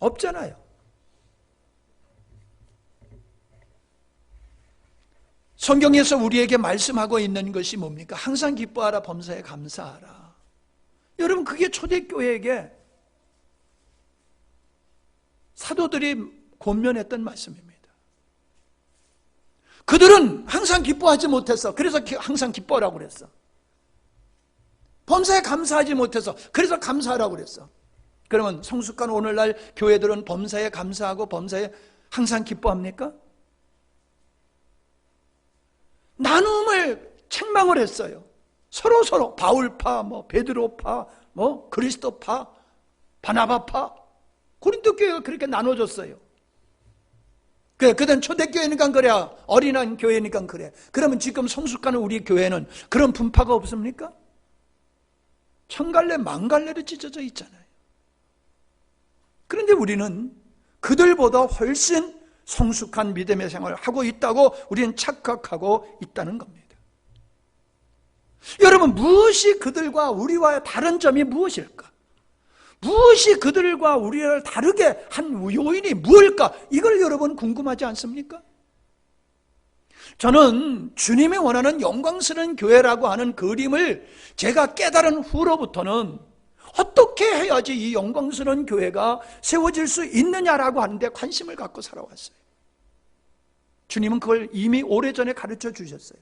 없잖아요. 성경에서 우리에게 말씀하고 있는 것이 뭡니까? 항상 기뻐하라, 범사에 감사하라. 여러분, 그게 초대교회에게 사도들이 권면했던 말씀입니다. 그들은 항상 기뻐하지 못해서 그래서 항상 기뻐하라고 그랬어. 범사에 감사하지 못해서 그래서 감사하라고 그랬어. 그러면 성숙한 오늘날 교회들은 범사에 감사하고 범사에 항상 기뻐합니까? 나눔을 책망을 했어요. 서로 바울파, 베드로파, 그리스도파, 바나바파, 고린도 교회가 그렇게 나눠졌어요. 그땐 초대교회니까 그래, 어린한 교회니까 그래. 그러면 지금 성숙한 우리 교회는 그런 분파가 없습니까? 천갈래 만갈래로 찢어져 있잖아요. 그런데 우리는 그들보다 훨씬 성숙한 믿음의 생활을 하고 있다고 우리는 착각하고 있다는 겁니다. 여러분, 무엇이 그들과 우리와의 다른 점이 무엇일까? 무엇이 그들과 우리를 다르게 한 요인이 무엇일까? 이걸 여러분 궁금하지 않습니까? 저는 주님이 원하는 영광스러운 교회라고 하는 그림을 제가 깨달은 후로부터는 어떻게 해야지 이 영광스러운 교회가 세워질 수 있느냐라고 하는데 관심을 갖고 살아왔어요. 주님은 그걸 이미 오래전에 가르쳐 주셨어요.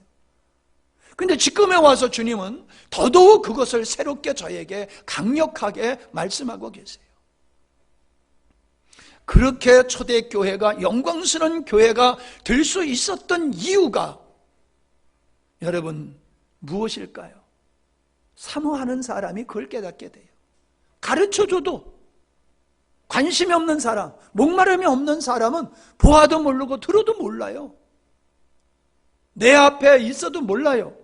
그런데 지금에 와서 주님은 더더욱 그것을 새롭게 저에게 강력하게 말씀하고 계세요. 그렇게 초대교회가 영광스러운 교회가 될 수 있었던 이유가 여러분 무엇일까요? 사모하는 사람이 그걸 깨닫게 돼요. 가르쳐줘도 관심이 없는 사람, 목마름이 없는 사람은 보아도 모르고 들어도 몰라요. 내 앞에 있어도 몰라요.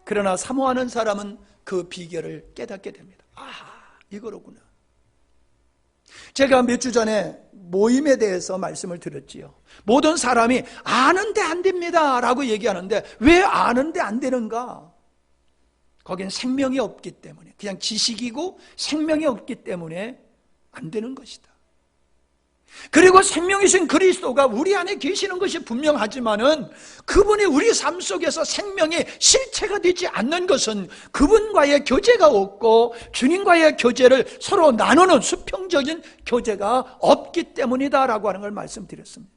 그러나 사모하는 사람은 그 비결을 깨닫게 됩니다. 이거로구나. 제가 몇 주 전에 모임에 대해서 말씀을 드렸지요. 모든 사람이 아는데 안 됩니다 라고 얘기하는데 왜 아는데 안 되는가? 거긴 생명이 없기 때문에, 그냥 지식이고 생명이 없기 때문에 안 되는 것이다. 그리고 생명이신 그리스도가 우리 안에 계시는 것이 분명하지만은 그분이 우리 삶 속에서 생명의 실체가 되지 않는 것은 그분과의 교제가 없고 주님과의 교제를 서로 나누는 수평적인 교제가 없기 때문이다라고 하는 걸 말씀드렸습니다.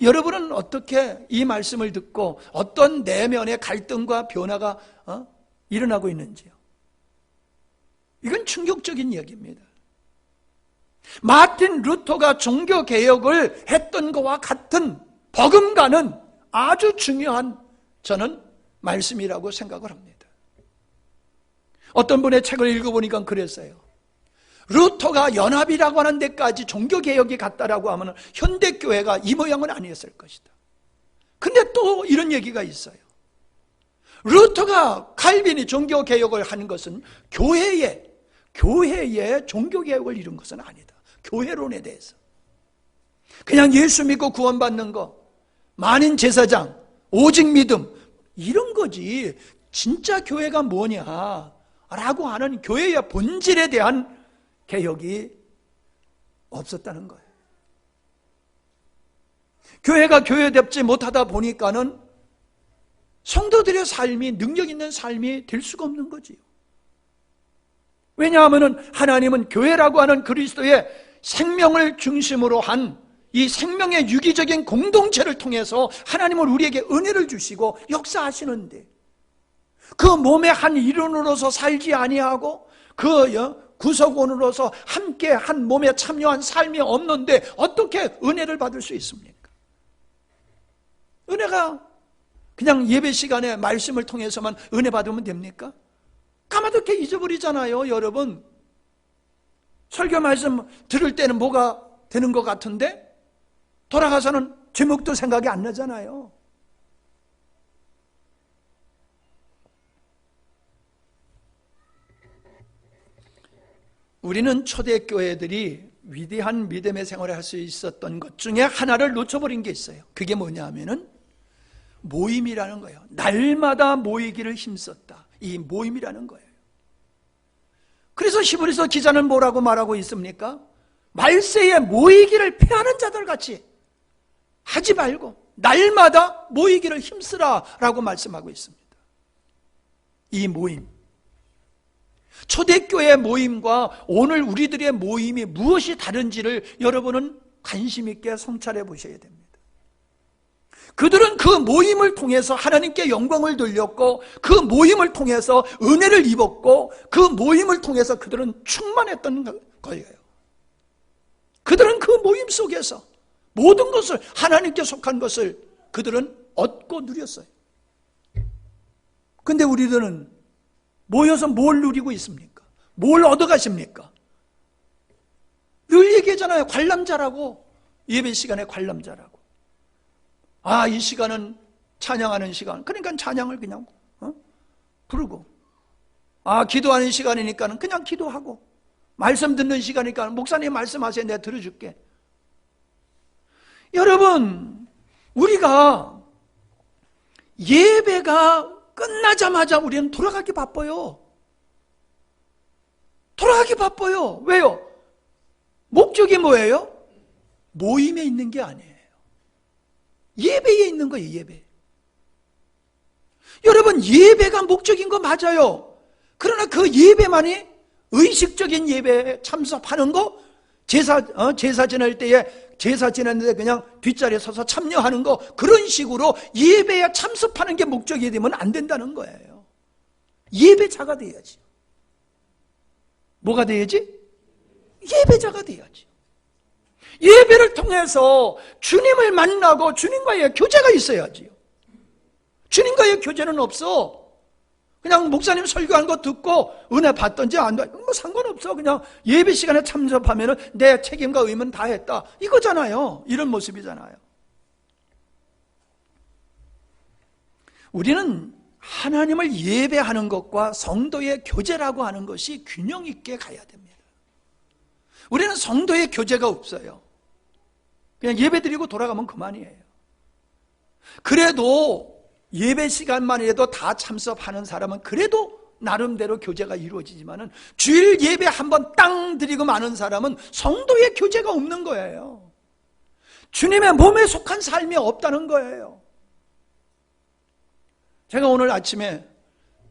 여러분은 어떻게 이 말씀을 듣고 어떤 내면의 갈등과 변화가 일어나고 있는지요? 이건 충격적인 이야기입니다. 마틴 루터가 종교개혁을 했던 것과 같은 버금가는 아주 중요한 저는 말씀이라고 생각을 합니다. 어떤 분의 책을 읽어보니까 그랬어요. 루터가 연합이라고 하는 데까지 종교개혁이 갔다라고 하면 현대교회가 이 모양은 아니었을 것이다. 근데 또 이런 얘기가 있어요. 루터가 칼빈이 종교개혁을 하는 것은 교회의 종교개혁을 이룬 것은 아니다. 교회론에 대해서. 그냥 예수 믿고 구원받는 거, 만인 제사장, 오직 믿음, 이런 거지. 진짜 교회가 뭐냐라고 하는 교회의 본질에 대한 개혁이 없었다는 거예요. 교회가 교회답지 못하다 보니까는 성도들의 삶이 능력 있는 삶이 될 수가 없는 거지요. 왜냐하면 하나님은 교회라고 하는 그리스도의 생명을 중심으로 한 이 생명의 유기적인 공동체를 통해서 하나님은 우리에게 은혜를 주시고 역사하시는데 그 몸의 한 일원으로서 살지 아니하고 그 구성원으로서 함께 한 몸에 참여한 삶이 없는데 어떻게 은혜를 받을 수 있습니까? 은혜가 그냥 예배 시간에 말씀을 통해서만 은혜 받으면 됩니까? 까마득히 잊어버리잖아요. 여러분, 설교 말씀 들을 때는 뭐가 되는 것 같은데 돌아가서는 제목도 생각이 안 나잖아요. 우리는 초대교회들이 위대한 믿음의 생활을 할 수 있었던 것 중에 하나를 놓쳐버린 게 있어요. 그게 뭐냐 하면은 모임이라는 거예요. 날마다 모이기를 힘썼다. 이 모임이라는 거예요. 그래서 히브리서 기자는 뭐라고 말하고 있습니까? 말세에 모이기를 피하는 자들 같이 하지 말고 날마다 모이기를 힘쓰라 라고 말씀하고 있습니다. 이 모임, 초대교회 모임과 오늘 우리들의 모임이 무엇이 다른지를 여러분은 관심 있게 성찰해 보셔야 됩니다. 그들은 그 모임을 통해서 하나님께 영광을 돌렸고 그 모임을 통해서 은혜를 입었고 그 모임을 통해서 그들은 충만했던 거예요. 그들은 그 모임 속에서 모든 것을 하나님께 속한 것을 그들은 얻고 누렸어요. 근데 우리들은 모여서 뭘 누리고 있습니까? 뭘 얻어가십니까? 늘 얘기하잖아요. 관람자라고. 예배 시간에 관람자라고. 아, 이 시간은 찬양하는 시간. 그러니까 찬양을 그냥 부르고. 아, 기도하는 시간이니까 그냥 기도하고. 말씀 듣는 시간이니까 목사님 말씀하세요. 내가 들어줄게. 여러분, 우리가 예배가 끝나자마자 우리는 돌아가기 바빠요. 돌아가기 바빠요. 왜요? 목적이 뭐예요? 모임에 있는 게 아니에요. 예배에 있는 거예요. 예배. 여러분, 예배가 목적인 거 맞아요. 그러나 그 예배만이 의식적인 예배에 참석하는 거, 제사 지낼 때에 제사 지냈는데 그냥 뒷자리에 서서 참여하는 거, 그런 식으로 예배에 참석하는 게 목적이 되면 안 된다는 거예요. 예배자가 돼야지. 뭐가 돼야지? 예배자가 돼야지. 예배를 통해서 주님을 만나고 주님과의 교제가 있어야지요. 주님과의 교제는 없어. 그냥 목사님 설교한 거 듣고 은혜 받든지 안 받든지 뭐 상관없어. 그냥 예배 시간에 참석하면 내 책임과 의무는 다 했다. 이거잖아요. 이런 모습이잖아요. 우리는 하나님을 예배하는 것과 성도의 교제라고 하는 것이 균형 있게 가야 됩니다. 우리는 성도의 교제가 없어요. 그냥 예배 드리고 돌아가면 그만이에요. 그래도 예배 시간만이라도 다 참석하는 사람은 그래도 나름대로 교제가 이루어지지만은 주일 예배 한번 땅 드리고 마는 사람은 성도의 교제가 없는 거예요. 주님의 몸에 속한 삶이 없다는 거예요. 제가 오늘 아침에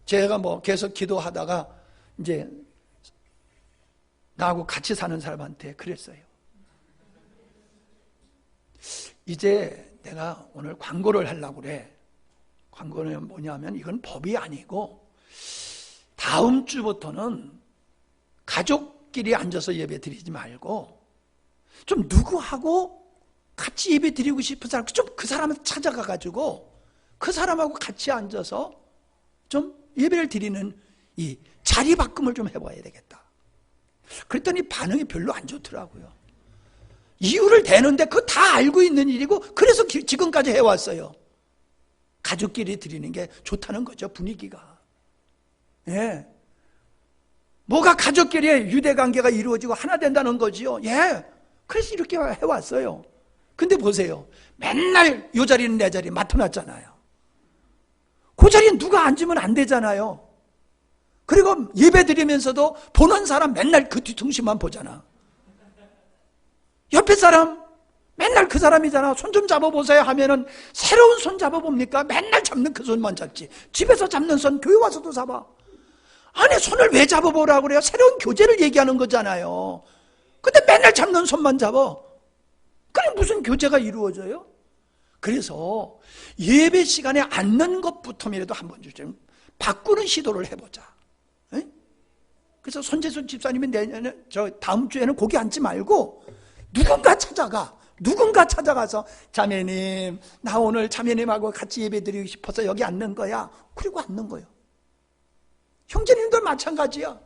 제가 계속 기도하다가 이제 나하고 같이 사는 사람한테 그랬어요. 이제 내가 오늘 광고를 하려고 그래. 광고는 뭐냐면 이건 법이 아니고 다음 주부터는 가족끼리 앉아서 예배 드리지 말고 좀 누구하고 같이 예배 드리고 싶은 사람, 좀 그 사람을 찾아가가지고 그 사람하고 같이 앉아서 좀 예배를 드리는 이 자리 바꿈을 좀 해봐야 되겠다. 그랬더니 반응이 별로 안 좋더라고요. 이유를 대는데 그거 다 알고 있는 일이고 그래서 지금까지 해왔어요. 가족끼리 드리는 게 좋다는 거죠, 분위기가. 예. 뭐가 가족끼리 유대관계가 이루어지고 하나 된다는 거지요. 예. 그래서 이렇게 해왔어요. 근데 보세요. 맨날 요 자리는 내 자리 맡아놨잖아요. 그 자리에 누가 앉으면 안 되잖아요. 그리고 예배 드리면서도 보는 사람 맨날 그 뒤통수만 보잖아. 옆에 사람 맨날 그 사람이잖아. 손 좀 잡아보세요 하면은 새로운 손 잡아봅니까? 맨날 잡는 그 손만 잡지. 집에서 잡는 손 교회 와서도 잡아. 아니, 손을 왜 잡아보라고 그래요? 새로운 교제를 얘기하는 거잖아요. 근데 맨날 잡는 손만 잡아. 그래 무슨 교제가 이루어져요? 그래서 예배 시간에 앉는 것부터라도 한번 좀 바꾸는 시도를 해보자. 에? 그래서 손재순 집사님이 내년에 다음 주에는 거기 앉지 말고 누군가 찾아가서 자매님, 나 오늘 자매님하고 같이 예배 드리고 싶어서 여기 앉는 거야. 그리고 앉는 거예요. 형제님들 마찬가지야.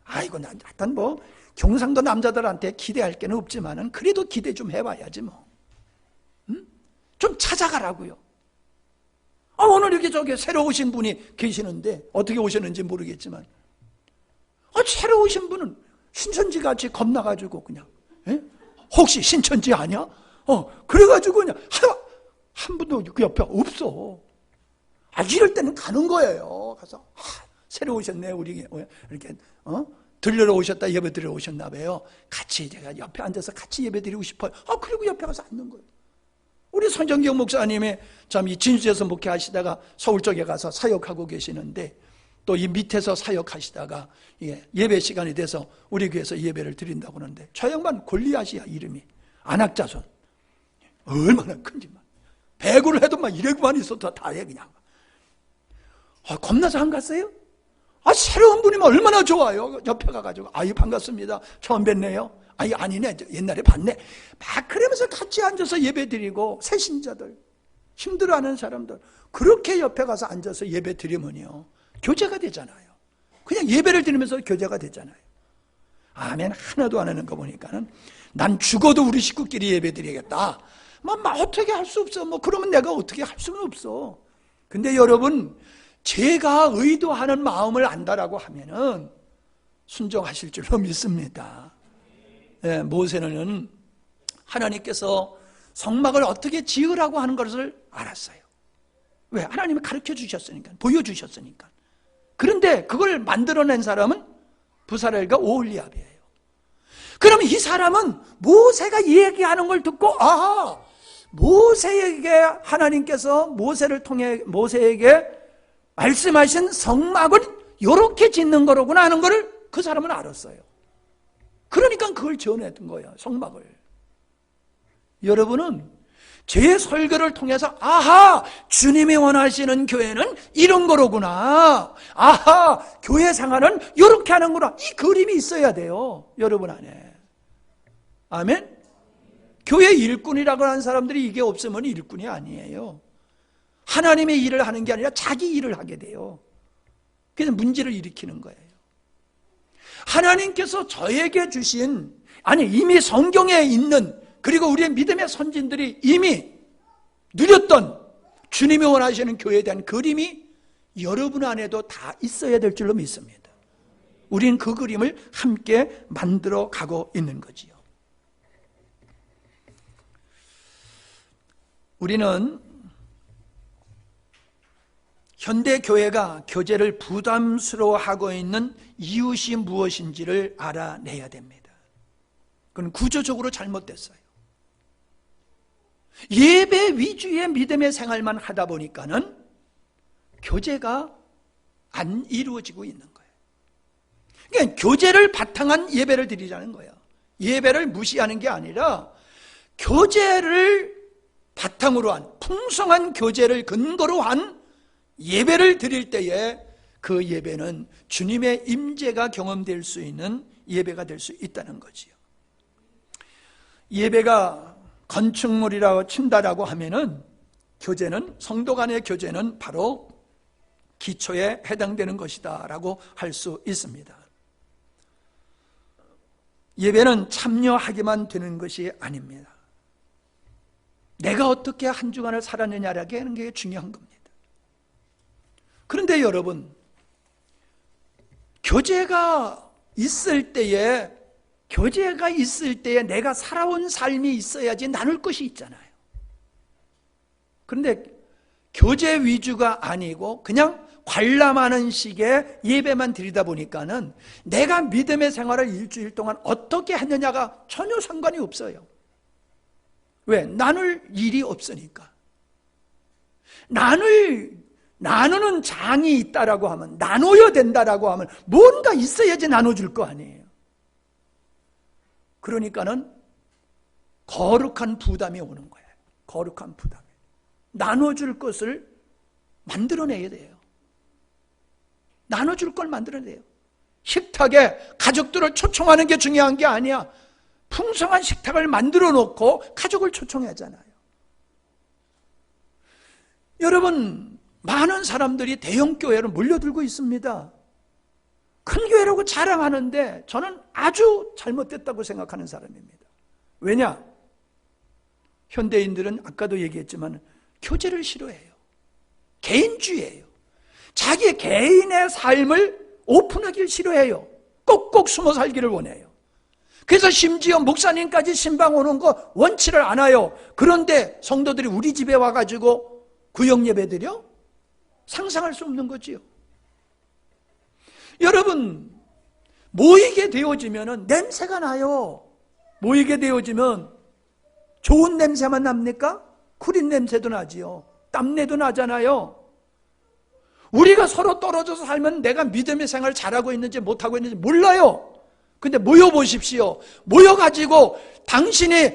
아이고, 하여튼 뭐 경상도 남자들한테 기대할 게는 없지만은 그래도 기대 좀 해봐야지 뭐. 응? 좀 찾아가라고요. 오늘 이렇게 저기 새로 오신 분이 계시는데 어떻게 오셨는지 모르겠지만 새로 오신 분은 신천지같이 겁나가지고 그냥 혹시 신천지 아니야? 그래가지고 그냥 한 분도 그 옆에 없어. 이럴 때는 가는 거예요. 가서 새로 오셨네 우리 이렇게 들려러 오셨다 예배 드리러 오셨나 봐요. 같이 제가 옆에 앉아서 같이 예배 드리고 싶어요. 그리고 옆에 가서 앉는 거예요. 우리 손정경 목사님이 참 이 진주에서 목회하시다가 서울 쪽에 가서 사역하고 계시는데 또 이 밑에서 사역하시다가 예배 시간이 돼서 우리 교회에서 예배를 드린다고 하는데 저 양반 골리앗이야 이름이. 안악자손. 얼마나 큰지 막. 배구를 해도 막 이래구만 있어도 다 해 그냥. 겁나서 안 갔어요? 새로운 분이면 얼마나 좋아요. 옆에 가가지고 반갑습니다. 처음 뵙네요. 아니네 옛날에 봤네. 막 그러면서 같이 앉아서 예배 드리고 새신자들 힘들어하는 사람들 그렇게 옆에 가서 앉아서 예배 드리면요 교제가 되잖아요. 그냥 예배를 드리면서 교제가 되잖아요. 아멘 하나도 안 하는 거 보니까는 난 죽어도 우리 식구끼리 예배 드리겠다. 어떻게 할 수 없어. 그러면 내가 어떻게 할 수는 없어. 근데 여러분 제가 의도하는 마음을 안다라고 하면은 순종하실 줄로 믿습니다. 모세는 하나님께서 성막을 어떻게 지으라고 하는 것을 알았어요. 왜? 하나님이 가르쳐 주셨으니까, 보여주셨으니까. 그런데 그걸 만들어낸 사람은 부사렐과 오홀리압이에요. 그러면 이 사람은 모세가 얘기하는 걸 듣고 모세에게 하나님께서 모세를 통해 모세에게 말씀하신 성막은 이렇게 짓는 거로구나 하는 것을 그 사람은 알았어요. 그러니까 그걸 지어냈던 거예요. 성막을. 여러분은 제 설교를 통해서 주님이 원하시는 교회는 이런 거로구나. 교회 생활은 이렇게 하는구나. 이 그림이 있어야 돼요. 여러분 안에. 아멘? 교회 일꾼이라고 하는 사람들이 이게 없으면 일꾼이 아니에요. 하나님의 일을 하는 게 아니라 자기 일을 하게 돼요. 그래서 문제를 일으키는 거예요. 하나님께서 저에게 주신 이미 성경에 있는 그리고 우리의 믿음의 선진들이 이미 누렸던 주님이 원하시는 교회에 대한 그림이 여러분 안에도 다 있어야 될 줄로 믿습니다. 우리는 그 그림을 함께 만들어 가고 있는 거지요. 우리는 현대 교회가 교제를 부담스러워하고 있는 이유시 무엇인지를 알아내야 됩니다. 그건 구조적으로 잘못됐어요. 예배 위주의 믿음의 생활만 하다 보니까는 교제가 안 이루어지고 있는 거예요. 그러니까 교제를 바탕한 예배를 드리자는 거예요. 예배를 무시하는 게 아니라 교제를 바탕으로 한 풍성한 교제를 근거로 한 예배를 드릴 때에 그 예배는 주님의 임재가 경험될 수 있는 예배가 될 수 있다는 거지요. 예배가 건축물이라고 친다라고 하면은 교제는 성도 간의 교제는 바로 기초에 해당되는 것이다라고 할 수 있습니다. 예배는 참여하기만 되는 것이 아닙니다. 내가 어떻게 한 주간을 살았느냐라고 하는 게 중요한 겁니다. 그런데 여러분, 교제가 있을 때에 내가 살아온 삶이 있어야지 나눌 것이 있잖아요. 그런데 교제 위주가 아니고 그냥 관람하는 식의 예배만 드리다 보니까는 내가 믿음의 생활을 일주일 동안 어떻게 했느냐가 전혀 상관이 없어요. 왜? 나눌 일이 없으니까. 나누는 장이 있다라고 하면, 나눠야 된다라고 하면 뭔가 있어야지 나눠줄 거 아니에요. 그러니까는 거룩한 부담이 오는 거예요. 거룩한 부담이. 나눠줄 것을 만들어내야 돼요. 나눠줄 걸 만들어내요. 식탁에 가족들을 초청하는 게 중요한 게 아니야. 풍성한 식탁을 만들어 놓고 가족을 초청하잖아요. 여러분, 많은 사람들이 대형교회로 몰려들고 있습니다. 큰 교회라고 자랑하는데 저는 아주 잘못됐다고 생각하는 사람입니다. 왜냐? 현대인들은 아까도 얘기했지만 교제를 싫어해요. 개인주의예요. 자기 개인의 삶을 오픈하기를 싫어해요. 꼭꼭 숨어 살기를 원해요. 그래서 심지어 목사님까지 신방 오는 거 원치를 않아요. 그런데 성도들이 우리 집에 와가지고 구역 예배 드려? 상상할 수 없는 거지요. 여러분, 모이게 되어지면 냄새가 나요. 모이게 되어지면 좋은 냄새만 납니까? 구린 냄새도 나지요. 땀내도 나잖아요. 우리가 서로 떨어져서 살면 내가 믿음의 생활 잘하고 있는지 못하고 있는지 몰라요. 근데 모여보십시오. 모여가지고 당신이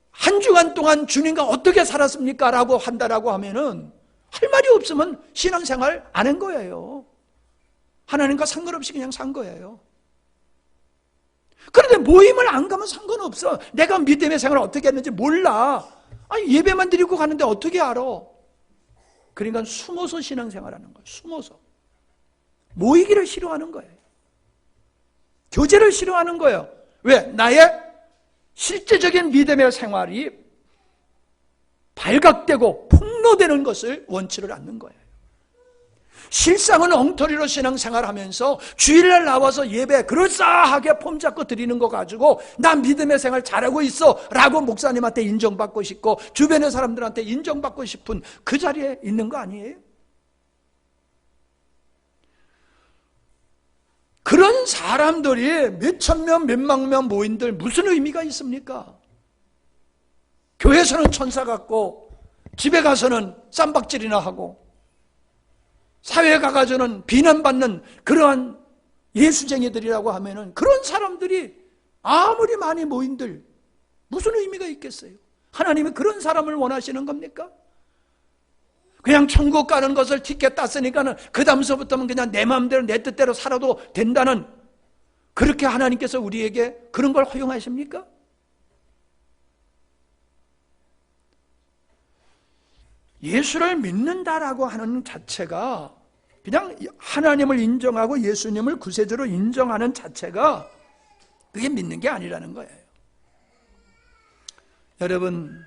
한 주간 동안 주님과 어떻게 살았습니까? 라고 한다라고 하면은 할 말이 없으면 신앙생활 안 한 거예요. 하나님과 상관없이 그냥 산 거예요. 그런데 모임을 안 가면 상관없어. 내가 믿음의 생활을 어떻게 했는지 몰라. 아니, 예배만 드리고 가는데 어떻게 알아? 그러니까 숨어서 신앙생활하는 거예요. 숨어서. 모이기를 싫어하는 거예요. 교제를 싫어하는 거예요. 왜? 나의 실제적인 믿음의 생활이 발각되고 폭로되는 것을 원치를 않는 거예요. 실상은 엉터리로 신앙생활하면서 주일날 나와서 예배 그럴싸하게 폼 잡고 드리는 거 가지고 난 믿음의 생활 잘하고 있어 라고 목사님한테 인정받고 싶고 주변의 사람들한테 인정받고 싶은 그 자리에 있는 거 아니에요? 그런 사람들이 몇천 명, 몇만 명 모인들 무슨 의미가 있습니까? 교회에서는 천사 같고 집에 가서는 쌈박질이나 하고 사회에 가가지고는 비난받는 그러한 예수쟁이들이라고 하면은 그런 사람들이 아무리 많이 모인들 무슨 의미가 있겠어요? 하나님이 그런 사람을 원하시는 겁니까? 그냥 천국 가는 것을 티켓 땄으니까는 그 다음서부터는 그냥 내 마음대로 내 뜻대로 살아도 된다는 그렇게 하나님께서 우리에게 그런 걸 허용하십니까? 예수를 믿는다라고 하는 자체가 그냥 하나님을 인정하고 예수님을 구세주로 인정하는 자체가 그게 믿는 게 아니라는 거예요. 여러분,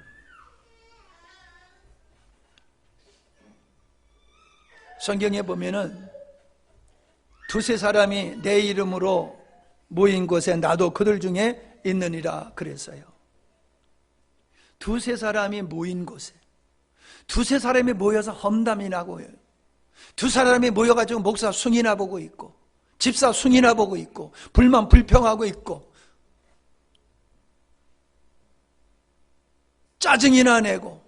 성경에 보면은 두세 사람이 내 이름으로 모인 곳에 나도 그들 중에 있느니라 그랬어요. 두세 사람이 모인 곳에 두세 사람이 모여서 험담이나 하고요. 두 사람이 모여가지고 목사 숭이나 보고 있고 집사 숭이나 보고 있고 불만 불평하고 있고 짜증이나 내고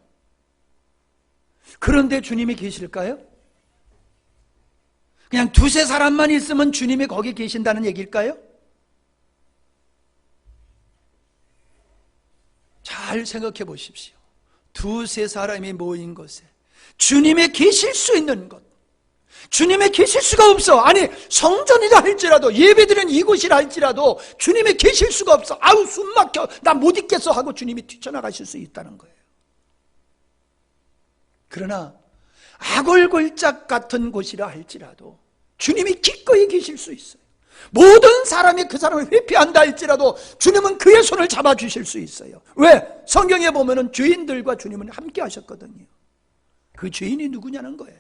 그런데 주님이 계실까요? 그냥 두세 사람만 있으면 주님이 거기 계신다는 얘기일까요? 잘 생각해 보십시오. 두세 사람이 모인 곳에 주님이 계실 수 있는 것, 주님이 계실 수가 없어. 아니 성전이라 할지라도 예배드리는 이곳이라 할지라도 주님이 계실 수가 없어. 아우 숨 막혀 나 못 있겠어 하고 주님이 뛰쳐나가실 수 있다는 거예요. 그러나 악월골짝 같은 곳이라 할지라도 주님이 기꺼이 계실 수 있어요. 모든 사람이 그 사람을 회피한다 할지라도 주님은 그의 손을 잡아주실 수 있어요. 왜? 성경에 보면은 죄인들과 주님은 함께 하셨거든요. 그 죄인이 누구냐는 거예요.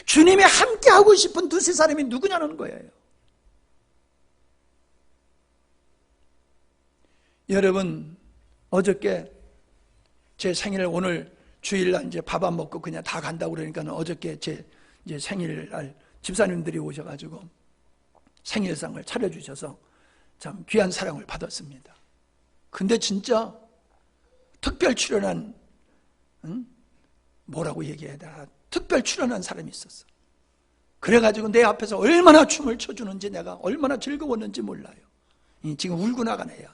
주님이 함께 하고 싶은 두세 사람이 누구냐는 거예요. 여러분, 어저께 제 생일 오늘 주일날 이제 밥 안 먹고 그냥 다 간다고 그러니까 어저께 제 이제 생일날 집사님들이 오셔가지고 생일상을 차려주셔서 참 귀한 사랑을 받았습니다. 근데 진짜 특별 출연한 뭐라고 얘기해야 되나 특별 출연한 사람이 있었어. 그래가지고 내 앞에서 얼마나 춤을 춰주는지 내가 얼마나 즐거웠는지 몰라요. 지금 울고 나간 애야.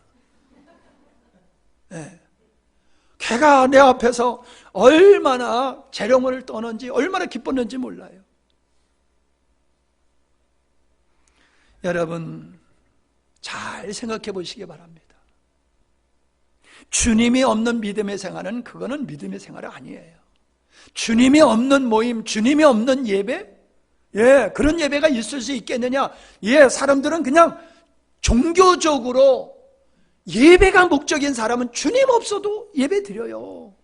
네. 걔가 내 앞에서 얼마나 재롱을 떠는지 얼마나 기뻤는지 몰라요. 여러분 잘 생각해 보시기 바랍니다. 주님이 없는 믿음의 생활은 그거는 믿음의 생활이 아니에요. 주님이 없는 모임, 주님이 없는 예배, 그런 예배가 있을 수 있겠느냐? 사람들은 그냥 종교적으로 예배가 목적인 사람은 주님 없어도 예배 드려요.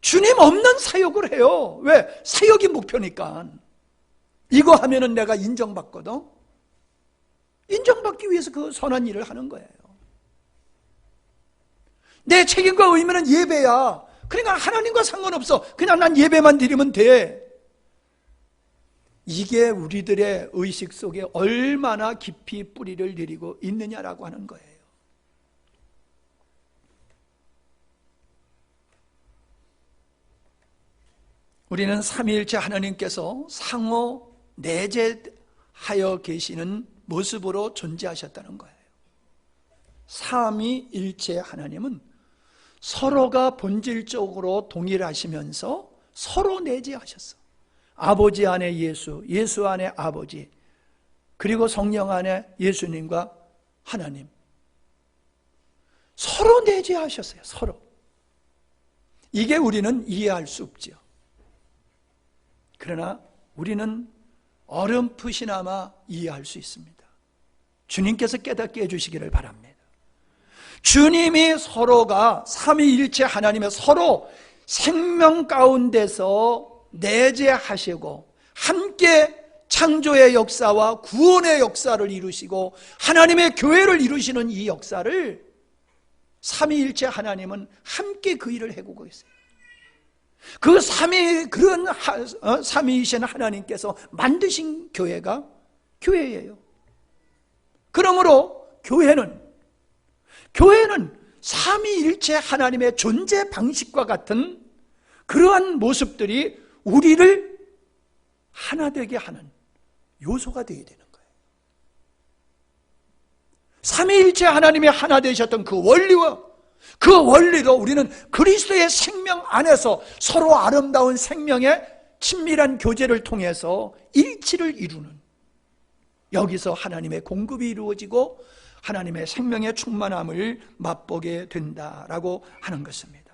주님 없는 사역을 해요. 왜? 사역이 목표니까. 이거 하면은 내가 인정받거든. 인정받기 위해서 그 선한 일을 하는 거예요. 내 책임과 의무는 예배야. 그러니까 하나님과 상관없어. 그냥 난 예배만 드리면 돼. 이게 우리들의 의식 속에 얼마나 깊이 뿌리를 내리고 있느냐라고 하는 거예요. 우리는 삼위일체 하나님께서 상호 내재하여 계시는 모습으로 존재하셨다는 거예요. 삼위일체 하나님은 서로가 본질적으로 동일하시면서 서로 내재하셨어. 아버지 안에 예수, 예수 안에 아버지, 그리고 성령 안에 예수님과 하나님. 서로 내재하셨어요. 서로. 이게 우리는 이해할 수 없죠. 그러나 우리는 어렴풋이나마 이해할 수 있습니다. 주님께서 깨닫게 해주시기를 바랍니다. 주님이 서로가 삼위일체 하나님의 서로 생명 가운데서 내재하시고 함께 창조의 역사와 구원의 역사를 이루시고 하나님의 교회를 이루시는 이 역사를 삼위일체 하나님은 함께 그 일을 해오고 있어요. 그 삼위이신 하나님께서 만드신 교회가 교회예요. 그러므로 교회는 삼위일체 하나님의 존재 방식과 같은 그러한 모습들이 우리를 하나 되게 하는 요소가 되어야 되는 거예요. 삼위일체 하나님이 하나 되셨던 그 원리로 우리는 그리스도의 생명 안에서 서로 아름다운 생명의 친밀한 교제를 통해서 일치를 이루는, 여기서 하나님의 공급이 이루어지고 하나님의 생명의 충만함을 맛보게 된다라고 하는 것입니다.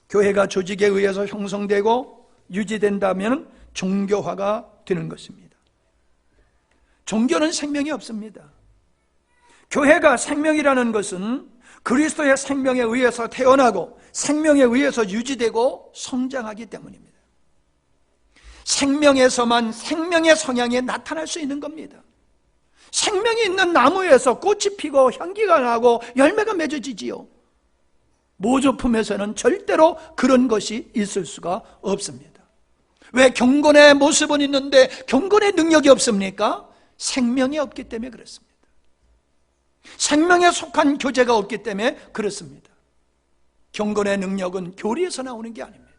교회가 조직에 의해서 형성되고 유지된다면 종교화가 되는 것입니다. 종교는 생명이 없습니다. 교회가 생명이라는 것은 그리스도의 생명에 의해서 태어나고 생명에 의해서 유지되고 성장하기 때문입니다. 생명에서만 생명의 성향이 나타날 수 있는 겁니다. 생명이 있는 나무에서 꽃이 피고 향기가 나고 열매가 맺어지지요. 모조품에서는 절대로 그런 것이 있을 수가 없습니다. 왜 경건의 모습은 있는데 경건의 능력이 없습니까? 생명이 없기 때문에 그렇습니다. 생명에 속한 교제가 없기 때문에 그렇습니다. 경건의 능력은 교리에서 나오는 게 아닙니다.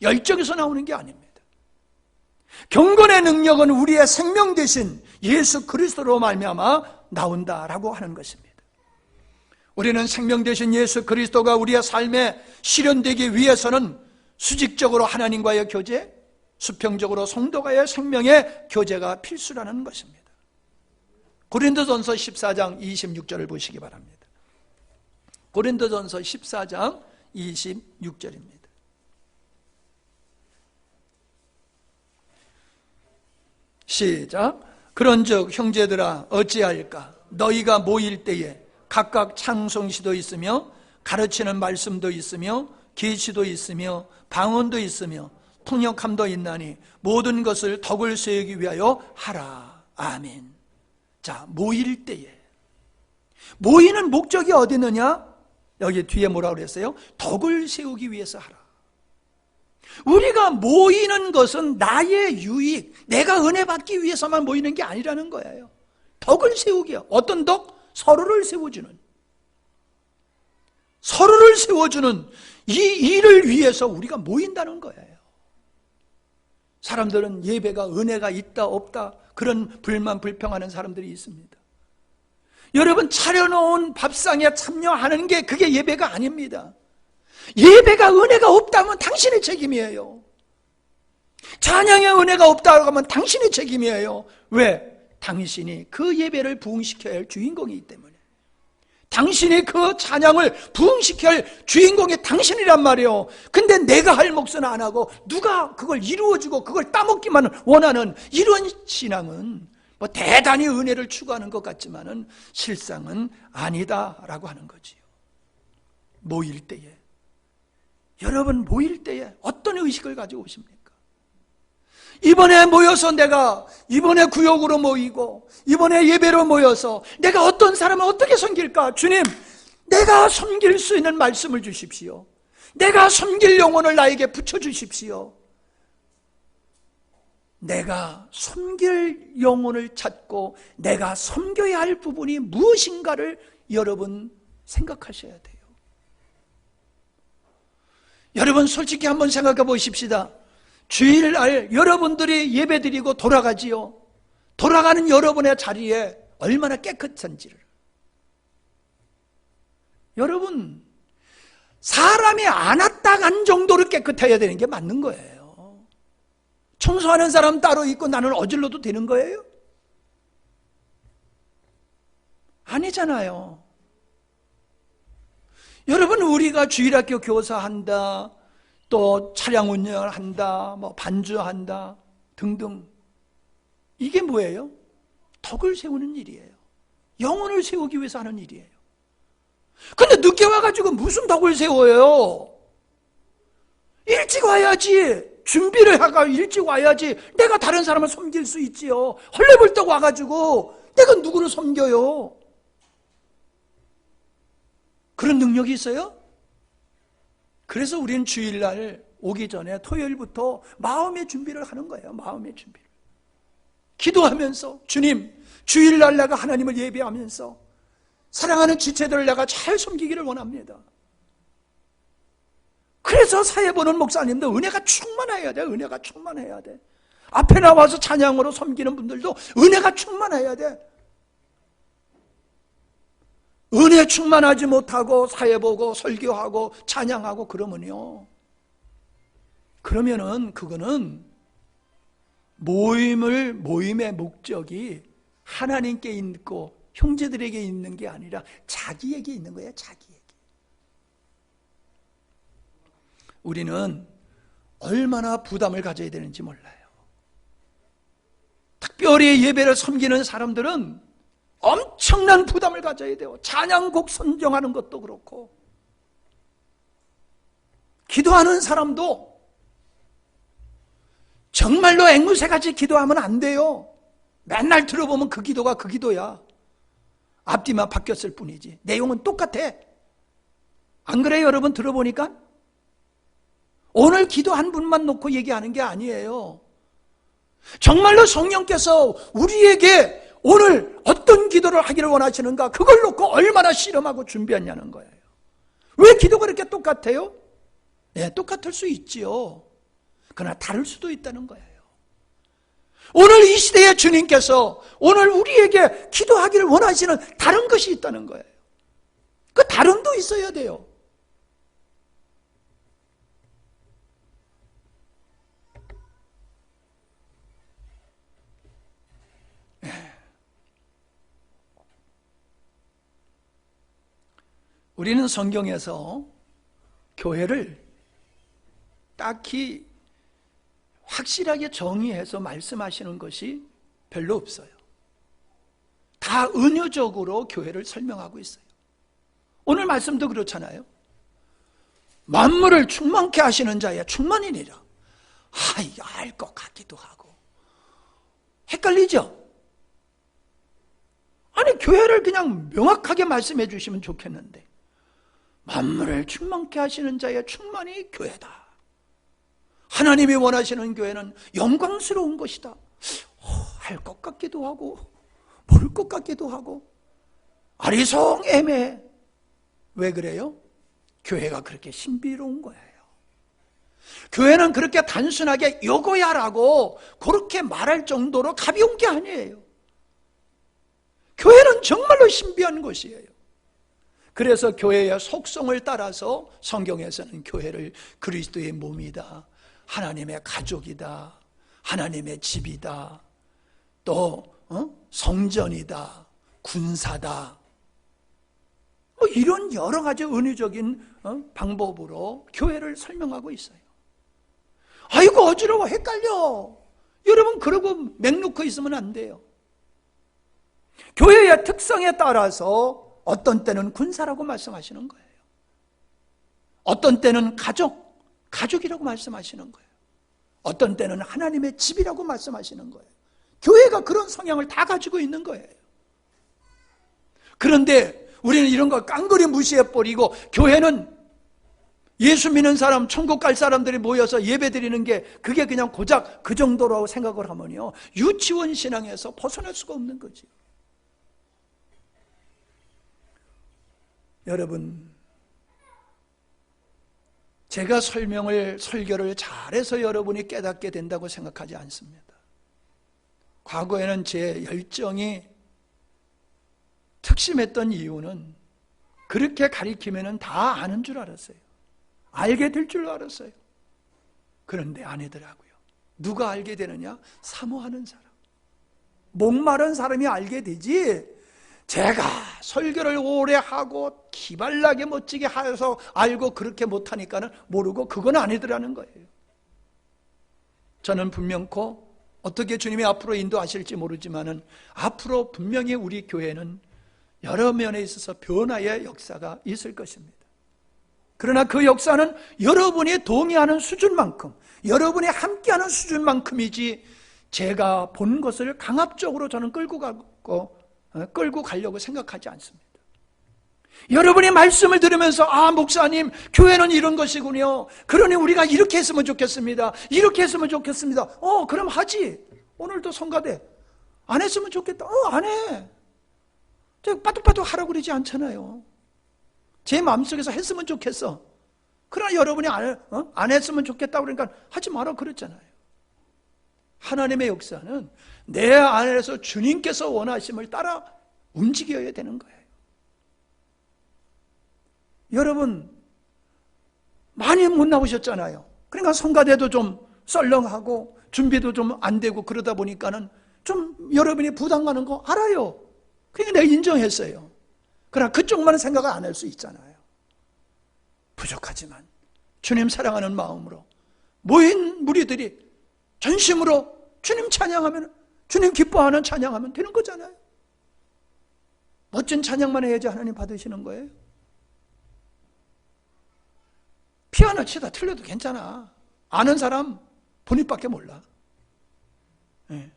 열정에서 나오는 게 아닙니다. 경건의 능력은 우리의 생명 대신 예수 그리스도로 말미암아 나온다라고 하는 것입니다. 우리는 생명 대신 예수 그리스도가 우리의 삶에 실현되기 위해서는 수직적으로 하나님과의 교제, 수평적으로 성도와의 생명의 교제가 필수라는 것입니다. 고린도전서 14장 26절을 보시기 바랍니다. 고린도전서 14장 26절입니다. 시작. 그런즉 형제들아 어찌할까? 너희가 모일 때에 각각 찬송시도 있으며 가르치는 말씀도 있으며 계시도 있으며 방언도 있으며 통역함도 있나니 모든 것을 덕을 세우기 위하여 하라. 아멘. 자, 모일 때에 모이는 목적이 어디 있느냐? 여기 뒤에 뭐라고 그랬어요? 덕을 세우기 위해서 하라. 우리가 모이는 것은 나의 유익, 내가 은혜 받기 위해서만 모이는 게 아니라는 거예요. 덕을 세우기요. 어떤 덕? 서로를 세워주는 이 일을 위해서 우리가 모인다는 거예요. 사람들은 예배가 은혜가 있다 없다 그런 불만 불평하는 사람들이 있습니다. 여러분, 차려놓은 밥상에 참여하는 게 그게 예배가 아닙니다. 예배가 은혜가 없다면 당신의 책임이에요. 찬양의 은혜가 없다고 하면 당신의 책임이에요. 왜? 당신이 그 예배를 부응시켜야 할 주인공이기 때문에. 당신이 그 찬양을 부흥시킬 주인공이 당신이란 말이에요. 근데 내가 할 몫은 안 하고 누가 그걸 이루어주고 그걸 따먹기만 원하는 이런 신앙은 뭐 대단히 은혜를 추구하는 것 같지만은 실상은 아니다라고 하는 거지요. 모일 때에, 여러분 모일 때에 어떤 의식을 가지고 오십니까? 이번에 모여서 이번에 구역으로 모이고 이번에 예배로 모여서 내가 어떤 사람을 어떻게 섬길까? 주님, 내가 섬길 수 있는 말씀을 주십시오. 내가 섬길 영혼을 나에게 붙여주십시오. 내가 섬길 영혼을 찾고 내가 섬겨야 할 부분이 무엇인가를 여러분 생각하셔야 돼요. 여러분 솔직히 한번 생각해 보십시다. 주일날 여러분들이 예배드리고 돌아가지요. 돌아가는 여러분의 자리에 얼마나 깨끗한지를. 여러분, 사람이 안 왔다 간 정도로 깨끗해야 되는 게 맞는 거예요. 청소하는 사람 따로 있고 나는 어질러도 되는 거예요? 아니잖아요. 여러분, 우리가 주일학교 교사한다, 또 차량 운영을 한다, 뭐 반주한다 등등, 이게 뭐예요? 덕을 세우는 일이에요. 영혼을 세우기 위해서 하는 일이에요. 근데 늦게 와가지고 무슨 덕을 세워요? 일찍 와야지. 준비를 하고 일찍 와야지 내가 다른 사람을 섬길 수 있지요. 헐레벌떡 와가지고 내가 누구를 섬겨요? 그런 능력이 있어요? 그래서 우리는 주일날 오기 전에 토요일부터 마음의 준비를 하는 거예요. 마음의 준비를. 기도하면서 주님, 주일날 내가 하나님을 예배하면서 사랑하는 지체들을 내가 잘 섬기기를 원합니다. 그래서 사회 보는 목사님도 은혜가 충만해야 돼. 은혜가 충만해야 돼. 앞에 나와서 찬양으로 섬기는 분들도 은혜가 충만해야 돼. 은혜 충만하지 못하고 사회 보고 설교하고 찬양하고 그러면은 그거는 모임의 목적이 하나님께 있고 형제들에게 있는 게 아니라 자기에게 있는 거예요. 자기에게. 우리는 얼마나 부담을 가져야 되는지 몰라요. 특별히 예배를 섬기는 사람들은 엄청난 부담을 가져야 돼요. 찬양곡 선정하는 것도 그렇고, 기도하는 사람도 정말로 앵무새같이 기도하면 안 돼요. 맨날 들어보면 그 기도가 그 기도야. 앞뒤만 바뀌었을 뿐이지 내용은 똑같아. 안 그래요? 여러분 들어보니까 오늘 기도한 분만 놓고 얘기하는 게 아니에요. 정말로 성령께서 우리에게 오늘 어떤 기도를 하기를 원하시는가, 그걸 놓고 얼마나 실험하고 준비했냐는 거예요. 왜 기도가 그렇게 똑같아요? 네, 똑같을 수 있지요. 그러나 다를 수도 있다는 거예요. 오늘 이 시대의 주님께서 오늘 우리에게 기도하기를 원하시는 다른 것이 있다는 거예요. 그 다른도 있어야 돼요. 우리는 성경에서 교회를 딱히 확실하게 정의해서 말씀하시는 것이 별로 없어요. 다 은유적으로 교회를 설명하고 있어요. 오늘 말씀도 그렇잖아요. 만물을 충만케 하시는 자야 충만이니라. 이거 알 것 같기도 하고. 헷갈리죠? 아니, 교회를 그냥 명확하게 말씀해 주시면 좋겠는데, 만물을 충만케 하시는 자의 충만이 교회다. 하나님이 원하시는 교회는 영광스러운 것이다. 할 것 같기도 하고 모를 것 같기도 하고 아리송애매. 왜 그래요? 교회가 그렇게 신비로운 거예요. 교회는 그렇게 단순하게 요거야라고 그렇게 말할 정도로 가벼운 게 아니에요. 교회는 정말로 신비한 것이에요. 그래서 교회의 속성을 따라서 성경에서는 교회를 그리스도의 몸이다, 하나님의 가족이다, 하나님의 집이다, 또 성전이다, 군사다, 뭐 이런 여러 가지 은유적인 방법으로 교회를 설명하고 있어요. 아이고 어지러워 헷갈려. 여러분 그러고 맹놓고 있으면 안 돼요. 교회의 특성에 따라서 어떤 때는 군사라고 말씀하시는 거예요. 어떤 때는 가족이라고 말씀하시는 거예요. 어떤 때는 하나님의 집이라고 말씀하시는 거예요. 교회가 그런 성향을 다 가지고 있는 거예요. 그런데 우리는 이런 거 깡그리 무시해버리고 교회는 예수 믿는 사람, 천국 갈 사람들이 모여서 예배 드리는 게 그게 그냥 고작 그 정도라고 생각을 하면요, 유치원 신앙에서 벗어날 수가 없는 거지. 여러분, 제가 설교를 잘해서 여러분이 깨닫게 된다고 생각하지 않습니다. 과거에는 제 열정이 특심했던 이유는 그렇게 가리키면 다 아는 줄 알았어요. 알게 될 줄 알았어요. 그런데 아니더라고요. 누가 알게 되느냐? 사모하는 사람. 목마른 사람이 알게 되지, 제가 설교를 오래 하고 기발나게 멋지게 해서 알고 그렇게 못하니까는 모르고 그건 아니더라는 거예요. 저는 분명코 어떻게 주님이 앞으로 인도하실지 모르지만은 앞으로 분명히 우리 교회는 여러 면에 있어서 변화의 역사가 있을 것입니다. 그러나 그 역사는 여러분이 동의하는 수준만큼, 여러분이 함께하는 수준만큼이지 제가 본 것을 강압적으로 저는 끌고 가려고 생각하지 않습니다. 여러분이 말씀을 들으면서 목사님 교회는 이런 것이군요. 그러니 우리가 이렇게 했으면 좋겠습니다. 이렇게 했으면 좋겠습니다. 그럼 하지. 오늘도 성가대 안 했으면 좋겠다. 안 해. 제가 빠뚝빠뚝 하라고 그러지 않잖아요. 제 마음속에서 했으면 좋겠어. 그러나 여러분이 안 했으면 좋겠다고 그러니까 하지 마라 그랬잖아요. 하나님의 역사는 내 안에서 주님께서 원하심을 따라 움직여야 되는 거예요. 여러분 많이 못 나오셨잖아요. 그러니까 성가대도 좀 썰렁하고 준비도 좀 안 되고 그러다 보니까는 좀 여러분이 부담 가는 거 알아요. 그러니까 내가 인정했어요. 그러나 그쪽만은 생각을 안 할 수 있잖아요. 부족하지만 주님 사랑하는 마음으로 모인 무리들이 전심으로 주님 찬양하면, 주님 기뻐하는 찬양하면 되는 거잖아요. 멋진 찬양만 해야지 하나님 받으시는 거예요. 피아노 치다 틀려도 괜찮아. 아는 사람 본인밖에 몰라. 네.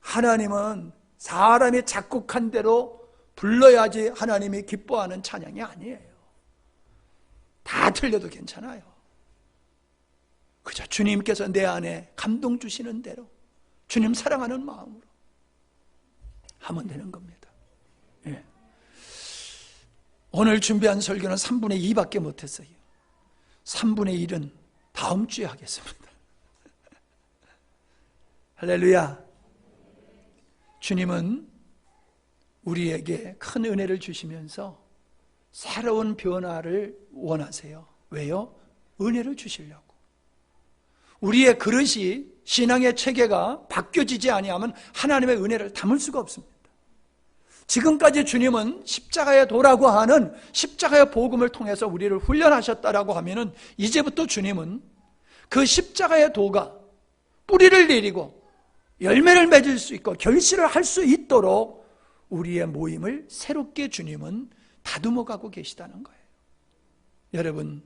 하나님은 사람이 작곡한 대로 불러야지 하나님이 기뻐하는 찬양이 아니에요. 다 틀려도 괜찮아요. 그저 주님께서 내 안에 감동 주시는 대로 주님 사랑하는 마음으로 하면 되는 겁니다. 예. 오늘 준비한 설교는 3분의 2밖에 못했어요. 3분의 1은 다음 주에 하겠습니다. 할렐루야. 주님은 우리에게 큰 은혜를 주시면서 새로운 변화를 원하세요. 왜요? 은혜를 주시려고. 우리의 그릇이, 신앙의 체계가 바뀌어지지 아니하면 하나님의 은혜를 담을 수가 없습니다. 지금까지 주님은 십자가의 도라고 하는 십자가의 복음을 통해서 우리를 훈련하셨다라고 하면은 이제부터 주님은 그 십자가의 도가 뿌리를 내리고 열매를 맺을 수 있고 결실을 할 수 있도록 우리의 모임을 새롭게 주님은 다듬어 가고 계시다는 거예요. 여러분,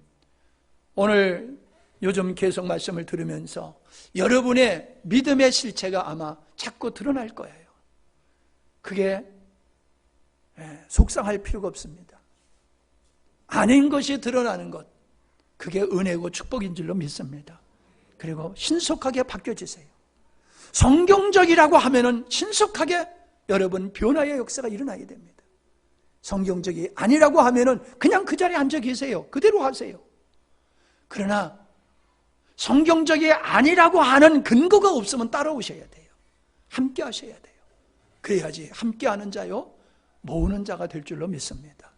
오늘 요즘 계속 말씀을 들으면서 여러분의 믿음의 실체가 아마 자꾸 드러날 거예요. 그게 속상할 필요가 없습니다. 아닌 것이 드러나는 것, 그게 은혜고 축복인 줄로 믿습니다. 그리고 신속하게 바뀌어지세요. 성경적이라고 하면은 신속하게 여러분 변화의 역사가 일어나야 됩니다. 성경적이 아니라고 하면은 그냥 그 자리에 앉아 계세요. 그대로 하세요. 그러나 성경적이 아니라고 하는 근거가 없으면 따라오셔야 돼요. 함께 하셔야 돼요. 그래야지 함께하는 자요 모으는 자가 될 줄로 믿습니다.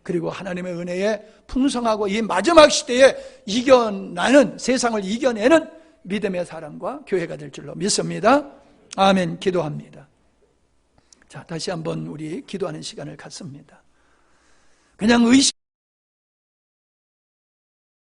그리고 하나님의 은혜에 풍성하고 이 마지막 시대에 이겨나는, 세상을 이겨내는 믿음의 사람과 교회가 될 줄로 믿습니다. 아멘. 기도합니다. 자, 다시 한번 우리 기도하는 시간을 갖습니다. 그냥 의식